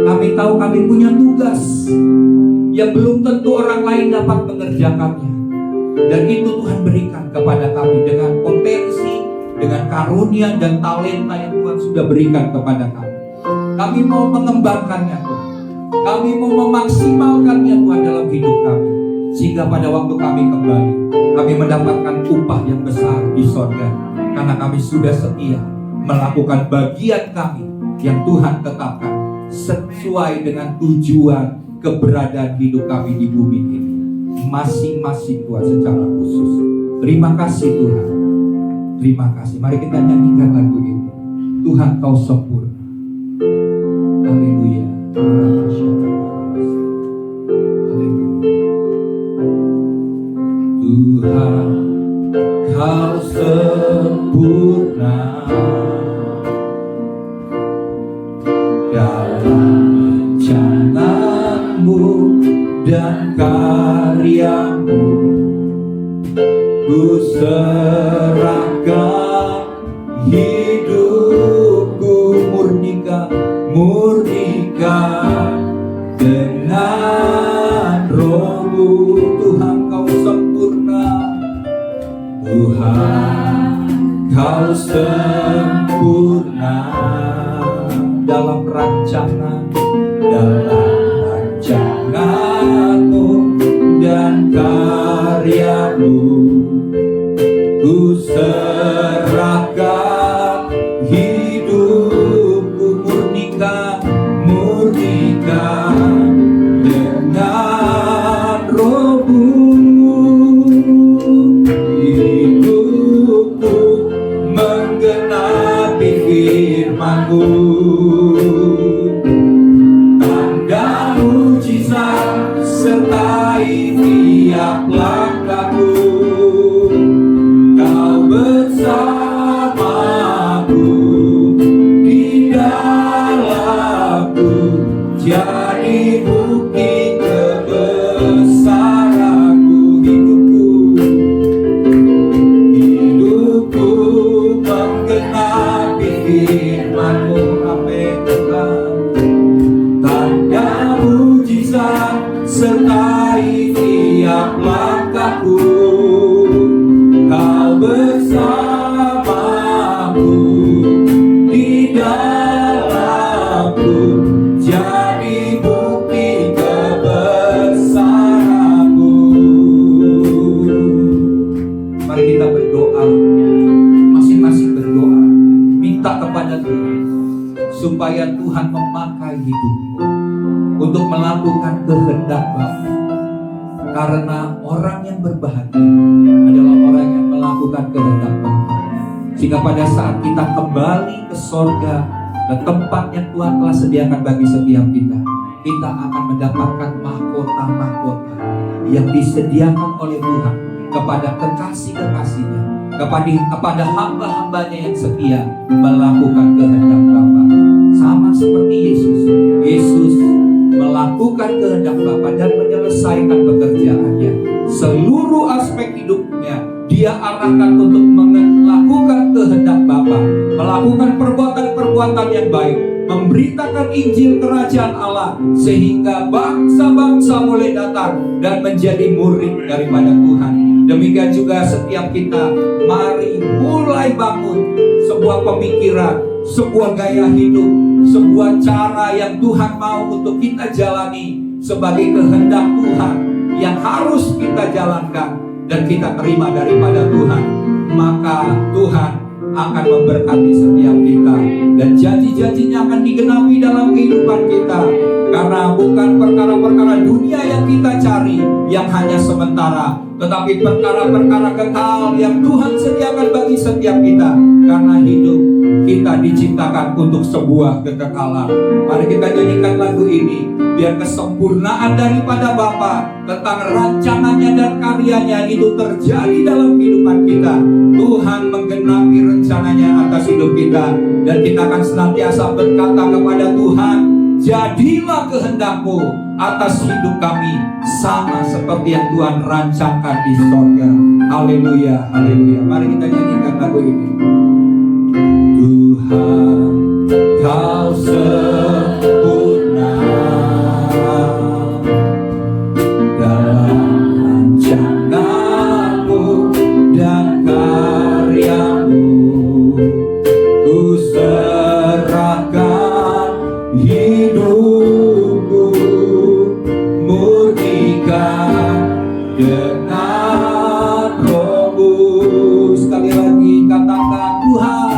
Kami tahu kami punya tugas yang belum tentu orang lain dapat mengerjakannya. Dan itu Tuhan berikan kepada kami dengan potensi, dengan karunia dan talenta yang Tuhan sudah berikan kepada kami. Kami mau mengembangkannya Tuhan. Kami mau memaksimalkannya Tuhan dalam hidup kami, sehingga pada waktu kami kembali, kami mendapatkan upah yang besar di sorga, karena kami sudah setia melakukan bagian kami yang Tuhan tetapkan sesuai dengan tujuan keberadaan hidup kami di bumi ini, masing-masing Tuhan secara khusus. Terima kasih Tuhan, terima kasih. Mari kita nyanyikan lagu ini. Tuhan Kau sempurna. Haleluya. Tuhan Kau sempurna dalam rencana-Mu dan karya-Mu. Ku serahkan hidupku, murnikan dengan Roh-Mu. Tuhan Kau sempurna, Tuhan Kau sempurna dalam rancangan-Mu dan karya-Mu. Ku serahkan hidupku, murnikan dengan Roh-Mu. Hidupku jadi bukti kebesaran-Mu. Hidupku menggenapi firman-Mu. Amin Tuhan. Tanda mujizat sertai tiap langkahku, Kau bersamaku di dalamku, jadi bukti kebesaran-Mu. Mari kita berdoa, masing-masing berdoa, minta kepada Tuhan supaya Tuhan memakai hidupmu untuk melakukan kehendak Bapa. Karena orang yang berbahagia adalah orang yang melakukan kehendak Bapa. Sehingga pada saat kita kembali ke sorga, ke tempat yang Tuhan telah sediakan bagi setiap kita, kita akan mendapatkan mahkota-mahkota yang disediakan oleh Tuhan kepada kekasih-kekasihnya, kepada hamba-hambanya yang setia melakukan kehendak Bapa. Sama seperti Yesus. Yesus melakukan kehendak Bapa dan menyelesaikan pekerjaannya. Seluruh aspek hidupnya Dia arahkan untuk melakukan kehendak Bapa, melakukan perbuatan-perbuatan yang baik, memberitakan Injil Kerajaan Allah, sehingga bangsa-bangsa boleh datang dan menjadi murid daripada Tuhan. Demikian juga setiap kita, mari mulai bangun sebuah pemikiran, sebuah gaya hidup, sebuah cara yang Tuhan mau untuk kita jalani sebagai kehendak Tuhan yang harus kita jalankan dan kita terima daripada Tuhan. Maka Tuhan akan memberkati setiap kita dan janji-janjinya akan digenapi dalam kehidupan kita. Karena bukan perkara-perkara dunia yang kita cari yang hanya sementara, tetapi perkara-perkara kekal yang Tuhan sediakan bagi setiap kita. Karena hidup kita diciptakan untuk sebuah kekekalan. Mari kita nyanyikan lagu ini, biar kesempurnaan daripada Bapa tentang rancangannya dan karyanya itu terjadi dalam kehidupan kita. Tuhan menggenapi rencananya atas hidup kita, dan kita akan senantiasa berkata kepada Tuhan, jadilah kehendak-Mu atas hidup kami, sama seperti yang Tuhan rancangkan di sorga. Haleluya, haleluya. Mari kita nyanyikan lagu ini. Tuhan, Kau sempurna dalam rancangan-Mu dan karya-Mu. Ku serahkan hidupku, murnikan dengan Roh-Mu. Sekali lagi katakan, Tuhan,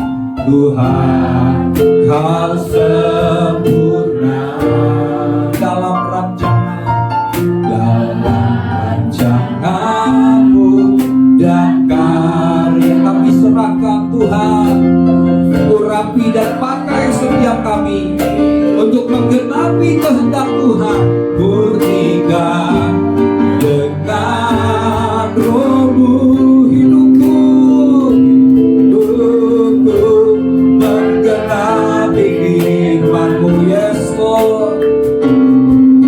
Tuhan, Kau sempurna dalam rancangan-Mu dan karya. Kami serahkan Tuhan, urapi dan pakai setiap kami untuk menggenapi kehendak Tuhan. Murnikan dengan Roh-Mu hidupku, menggenapi firman-Mu, yes Lord.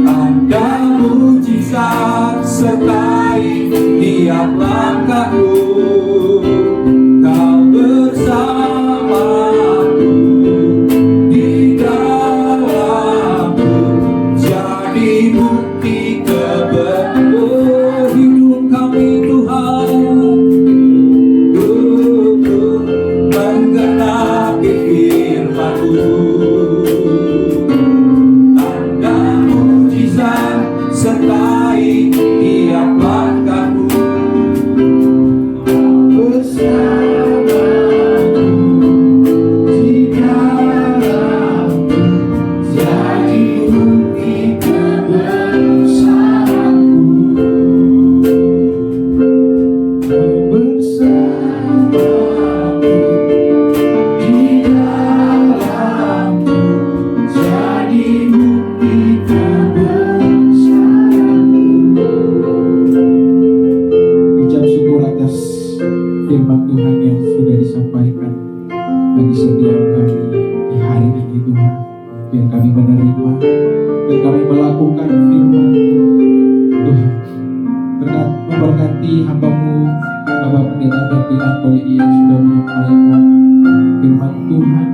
Tanda mujizat sertai tiap langkahku, Kau bersamaku di dalamku, jadi bukti kebenaran hidup kami Tuhan. Menggenapi firman-Mu, tanda mujizat sertai tiap langkahku, bersamaku di dalamku, jadi bukti kebesaran-Mu. Bersamaku di dalamku, jadi bukti kebesaran-Mu. Ucap syukur atas firman Tuhan yang sudah disampaikan bagi setiap kami di hari ini Tuhan. Biar kami menerima dan kami melakukan firman Tuhan. Memberkati hamba-Mu Bapak Pendeta Ferdinand Poli yang sudah menyampaikan firman Tuhan.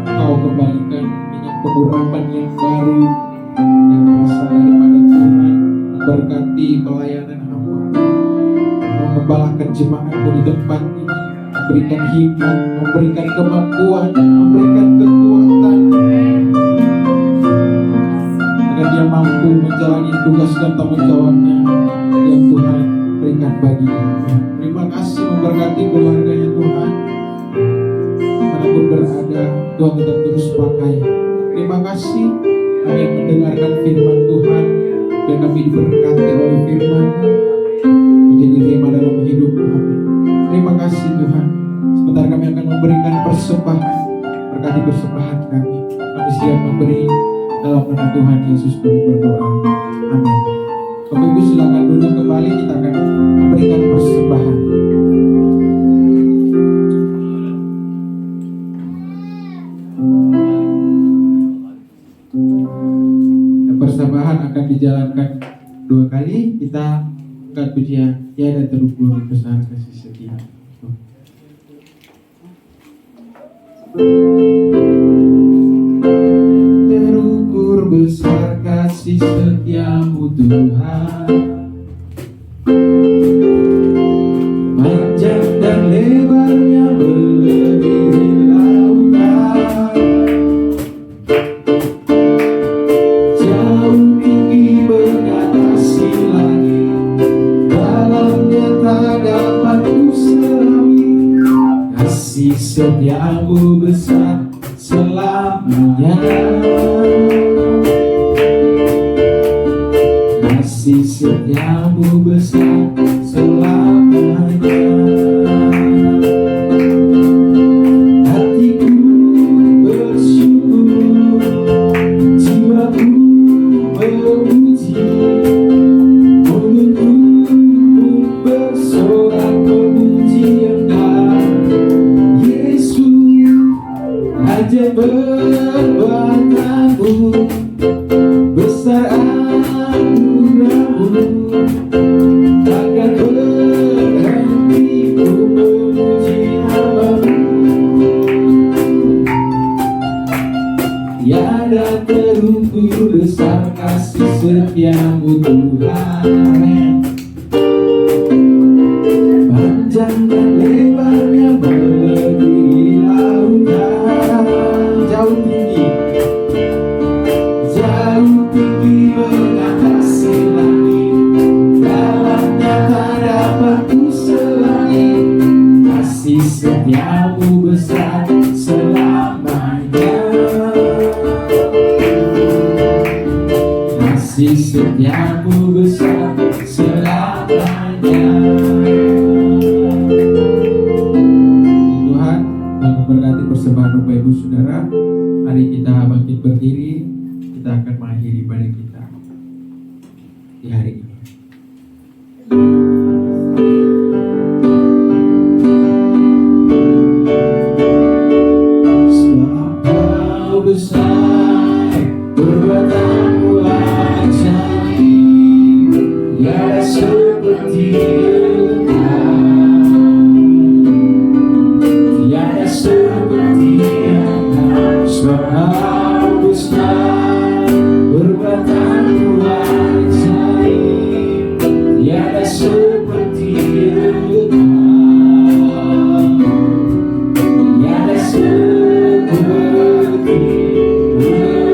Kau kembalikan minyak pengurapan yang baru yang berasal daripada Tuhan. Memberkati pelayanan hamba, mengembalakan jemaat-Mu di tempat ini, memberikan hikmat, memberikan kemampuan, memberikan kekuatan agar dia mampu menjalani tugas dan tanggung jawabnya yang Tuhan berikan baginya. Terima kasih, memberkati keluarganya Tuhan. Manapun berada, Tuhan tetap terus pakai. Terima kasih kami yang mendengarkan firman Tuhan dan kami diberkati oleh firman-Mu menjadi rema dalam hidup kami. Terima kasih Tuhan. Sebentar kami akan memberikan persembahan. Berkati persembahan kami. Kami siap memberi dalam nama Tuhan Yesus kami berdoa. Amin. Bapak Ibu silakan duduk kembali, kita akan memberikan persembahan. Persembahan akan dijalankan 2 kali. Kita angkat pujian, ya dan terukur besar kasih setia. Terukur besar kasih setiamu Tuhan, panjang dan lebarnya melebihi lautan, jauh tinggi mengatasi langit, dalamnya tak dapat kuselami. Kasih setiamu besar selamanya, kasih setiamu besar selamanya. Hatiku bersyukur, jiwaku memuji, mulutku pun bersorak memuji Engkau. Yesus, ajaib perbuatanmu, besar anugerahmu, takkan berhenti ku memuji nama-Mu. Tiada terukur besar kasih setiamu Tuhan. Amin. Panjang dan lebarnya melebihi lautan, jauh tinggi mengatasi langit, dalamnya tak dapat kuselangi. Kasih setiamu besar selamanya, kasih setiamu besar selamanya. Tuhan memberkati persembahan Bapak Ibu Saudara. Mari kita bangkit berdiri. Kita akan mengakhiri ibadah kita di hari ini. Sebab Kau besar, perbuatanmu ajaib, tiada seperti Engkau, tiada seperti Engkau. Sebab Kau besar, perbuatanmu ajaib, tiada seperti Engkau, tiada seperti Engkau.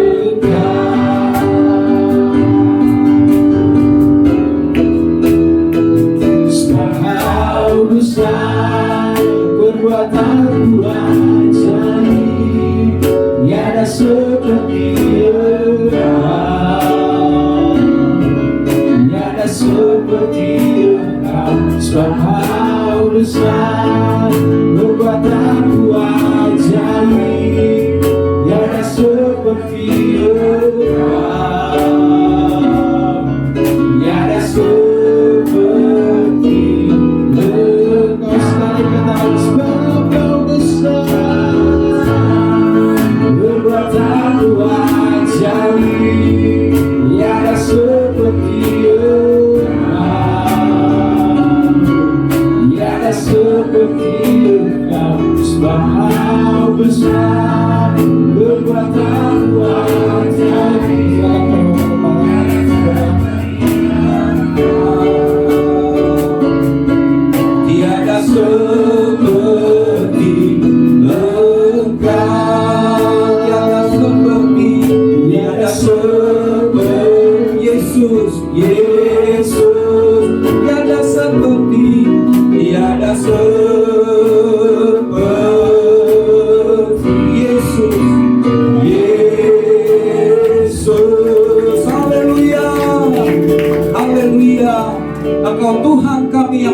Sebab Kau besar, perbuatanmu ajaib, tiada seperti Engkau, tiada seperti Engkau. Sebab Kau besar, perbuatanmu ajaib, tiada seperti Engkau, tiada seperti Engkau. Sekali kata, sebab Kau besar, perbuatanmu ajaib,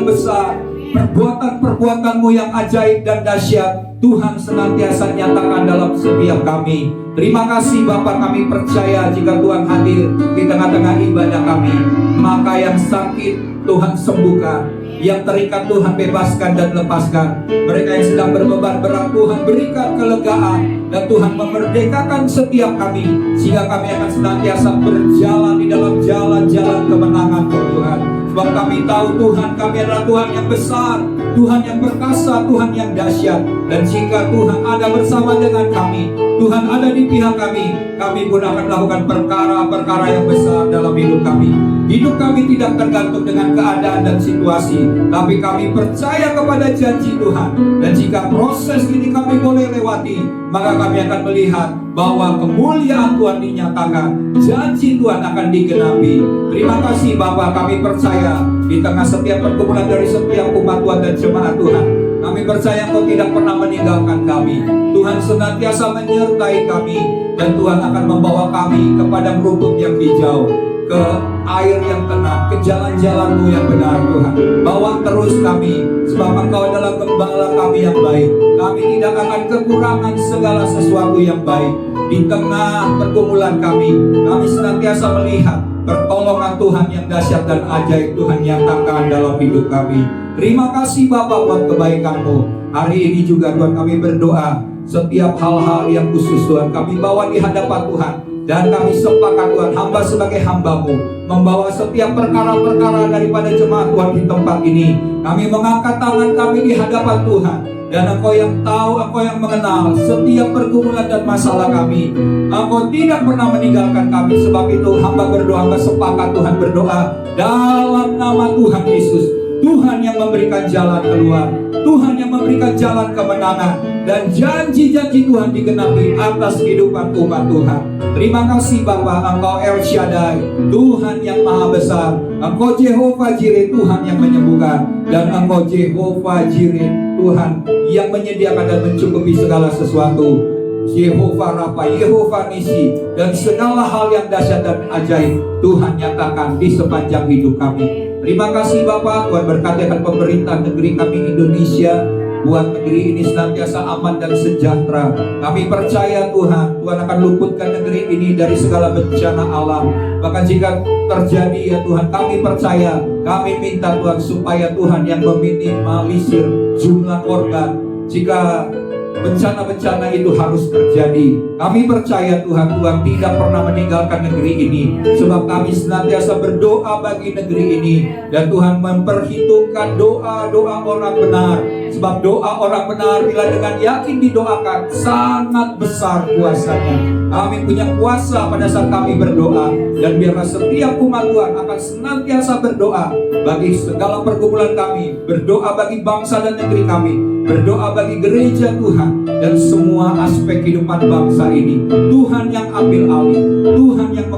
yang besar, perbuatan-perbuatan-Mu yang ajaib dan dahsyat, Tuhan senantiasa nyatakan dalam setiap kami. Terima kasih Bapa, kami percaya jika Tuhan hadir di tengah-tengah ibadah kami, maka yang sakit Tuhan sembuhkan, yang terikat Tuhan bebaskan dan lepaskan, mereka yang sedang berbeban berat Tuhan berikan kelegaan, dan Tuhan memerdekakan setiap kami, sehingga kami akan senantiasa berjalan di dalam jalan-jalan kemenangan Tuhan. Sebab kami tahu Tuhan, kami adalah Tuhan yang besar, Tuhan yang perkasa, Tuhan yang dahsyat. Dan jika Tuhan ada bersama dengan kami, Tuhan ada di pihak kami pun akan melakukan perkara-perkara yang besar dalam hidup kami. Hidup kami tidak tergantung dengan keadaan dan situasi, tapi kami percaya kepada janji Tuhan. Dan jika proses ini kami boleh lewati, maka kami akan melihat bahwa kemuliaan Tuhan dinyatakan, janji Tuhan akan digenapi. Terima kasih Bapa, kami percaya di tengah setiap pergumulan dari setiap umat Tuhan dan jemaat Tuhan, kami percaya Engkau tidak pernah meninggalkan kami. Tuhan senantiasa menyertai kami, dan Tuhan akan membawa kami kepada rumput yang hijau, ke air yang tenang, ke jalan-jalan-Mu yang benar Tuhan. Bawa terus kami, sebab Engkau adalah gembala kami yang baik. Kami tidak akan kekurangan segala sesuatu yang baik. Di tengah pergumulan kami senantiasa melihat pertolongan Tuhan yang dahsyat dan ajaib Tuhan nyatakan dalam hidup kami. Terima kasih Bapa buat kebaikan-Mu. Hari ini juga Tuhan kami berdoa, setiap hal-hal yang khusus Tuhan kami bawa di hadapan Tuhan. Dan kami sepakat Tuhan, hamba sebagai hamba-Mu, membawa setiap perkara-perkara daripada jemaat Tuhan di tempat ini. Kami mengangkat tangan kami di hadapan Tuhan, dan Engkau yang tahu, Engkau yang mengenal setiap pergumulan dan masalah kami. Engkau tidak pernah meninggalkan kami. Sebab itu hamba berdoa, hamba sepakat Tuhan berdoa dalam nama Tuhan Yesus. Tuhan yang memberikan jalan keluar, Tuhan yang memberikan jalan kemenangan, dan janji-janji Tuhan digenapi atas kehidupan umat Tuhan. Terima kasih Bapa, Engkau El Shaddai, Tuhan yang maha besar. Engkau Jehovah Jireh, Tuhan yang menyembuhkan, dan Engkau Jehovah Jireh, Tuhan yang menyediakan dan mencukupi segala sesuatu. Jehovah Rafa, Jehovah Nisi, dan segala hal yang dahsyat dan ajaib Tuhan nyatakan di sepanjang hidup kami. Terima kasih Bapak, Tuhan berkati akan pemerintah negeri kami Indonesia, buat negeri ini senantiasa aman dan sejahtera. Kami percaya Tuhan akan luputkan negeri ini dari segala bencana alam. Bahkan jika terjadi ya Tuhan, kami percaya, kami minta Tuhan supaya Tuhan yang meminimalisir jumlah korban jika bencana-bencana itu harus terjadi. Kami percaya Tuhan tidak pernah meninggalkan negeri ini, sebab kami senantiasa berdoa bagi negeri ini, dan Tuhan memperhitungkan doa-doa orang benar. Sebab doa orang benar bila dengan yakin didoakan, sangat besar kuasanya. Kami punya kuasa pada saat kami berdoa, dan biarlah setiap umat Tuhan akan senantiasa berdoa bagi segala pergumulan kami, berdoa bagi bangsa dan negeri kami, berdoa bagi gereja Tuhan, dan semua aspek kehidupan bangsa ini. Tuhan yang ambil alih, Tuhan yang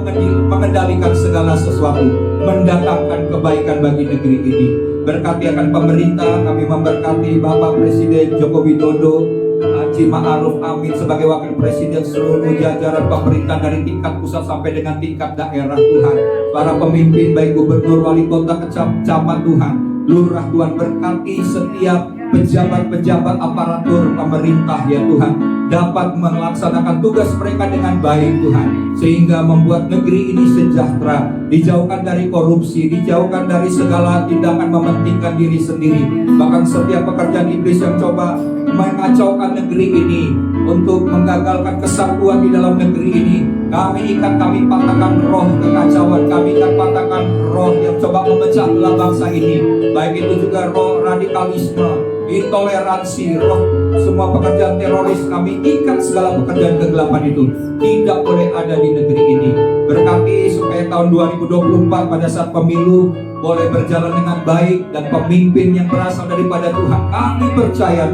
mengendalikan segala sesuatu, mendatangkan kebaikan bagi negeri ini. Berkati akan pemerintah, kami memberkati Bapak Presiden Joko Widodo, Haji Ma'ruf Amin sebagai Wakil Presiden, seluruh jajaran pemerintah dari tingkat pusat sampai dengan tingkat daerah Tuhan. Para pemimpin baik gubernur, wali kota, camat Tuhan, lurah Tuhan, berkati setiap pejabat-pejabat aparatur pemerintah ya Tuhan, dapat melaksanakan tugas mereka dengan baik Tuhan, sehingga membuat negeri ini sejahtera, dijauhkan dari korupsi, dijauhkan dari segala tindakan mementingkan diri sendiri. Bahkan setiap pekerjaan iblis yang coba mengacaukan negeri ini untuk menggagalkan kesatuan di dalam negeri ini, kami ikat, kami patahkan roh kekacauan, kami ikat patahkan roh yang coba memecah belah bangsa ini, baik itu juga roh radikalisme, intoleransi, roh semua pekerjaan teroris. Kami ikat segala pekerjaan kegelapan itu, tidak boleh ada di negeri ini. Berkati supaya tahun 2024 pada saat pemilu boleh berjalan dengan baik, dan pemimpin yang berasal daripada Tuhan. Kami percaya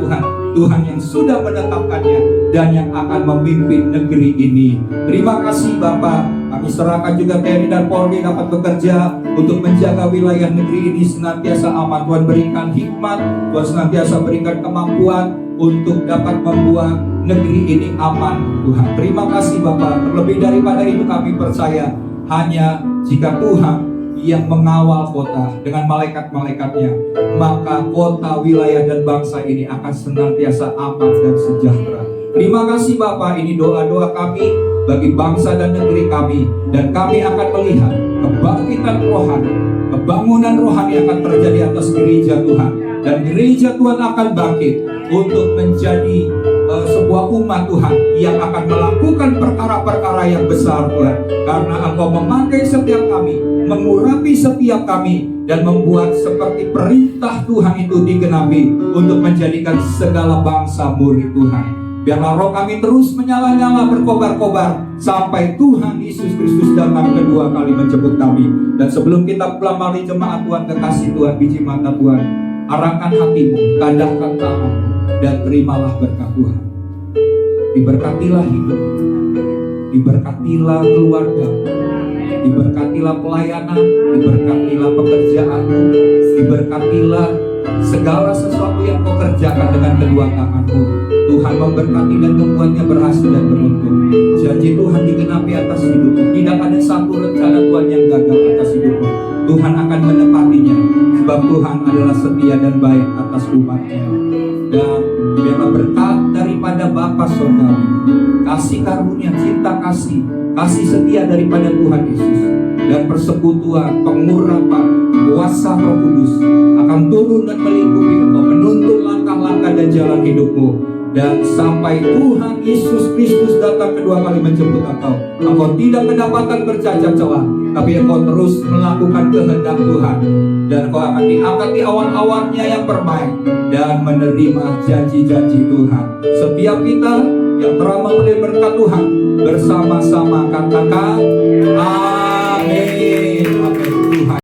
Tuhan yang sudah menetapkannya dan yang akan memimpin negeri ini. Terima kasih Bapak. Kami serahkan juga TNI dan Polri dapat bekerja untuk menjaga wilayah negeri ini senantiasa aman. Tuhan berikan hikmat, Tuhan senantiasa berikan kemampuan untuk dapat membuat negeri ini aman Tuhan. Terima kasih Bapak. Terlebih daripada itu kami percaya, hanya jika Tuhan yang mengawal kota dengan malaikat-malaikatnya, maka kota, wilayah, dan bangsa ini akan senantiasa aman dan sejahtera. Terima kasih Bapak, ini doa-doa kami bagi bangsa dan negeri kami, dan kami akan melihat kebangkitan rohani, kebangunan rohani akan terjadi atas gereja Tuhan, dan gereja Tuhan akan bangkit untuk menjadi sebuah umat Tuhan yang akan melakukan perkara-perkara yang besar Tuhan, karena Engkau memakai setiap kami, mengurapi setiap kami, dan membuat seperti perintah Tuhan itu digenapi untuk menjadikan segala bangsa murid Tuhan. Biarlah roh kami terus menyala-nyala, berkobar-kobar sampai Tuhan Yesus Kristus datang kedua kali menjemput kami. Dan sebelum kita pulang, mari jemaat Tuhan, kekasih Tuhan, biji mata Tuhan, arahkan hatimu, tadahkan tanganmu, dan terimalah berkat Tuhan. Diberkatilah hidup, diberkatilah keluarga, diberkatilah pelayanan, diberkatilah pekerjaanmu, diberkatilah segala sesuatu yang kau kerjakan dengan kedua tanganmu. Tuhan memberkati dan membuatnya berhasil dan beruntung. Janji Tuhan digenapi atas hidupmu. Tidak ada satu rencana Tuhan yang gagal atas hidupmu. Tuhan akan menepatinya, sebab Tuhan adalah setia dan baik atas umatnya. Dan biarlah berkat daripada Bapa Surgawi, kasih karunia, cinta kasih, kasih setia daripada Tuhan Yesus, dan persekutuan, pengurapan, kuasa Roh Kudus akan turun dan melingkupi engkau, menuntun langkah-langkah dan jalan hidupmu. Dan sampai Tuhan Yesus Kristus datang kedua kali menjemput engkau, engkau tidak kedapatan bercacat celah, tapi engkau terus melakukan kehendak Tuhan, dan engkau akan diangkat di awan-awannya yang permai dan menerima janji-janji Tuhan. Setiap kita yang telah memberi berkat Tuhan bersama-sama katakan amin. Amin.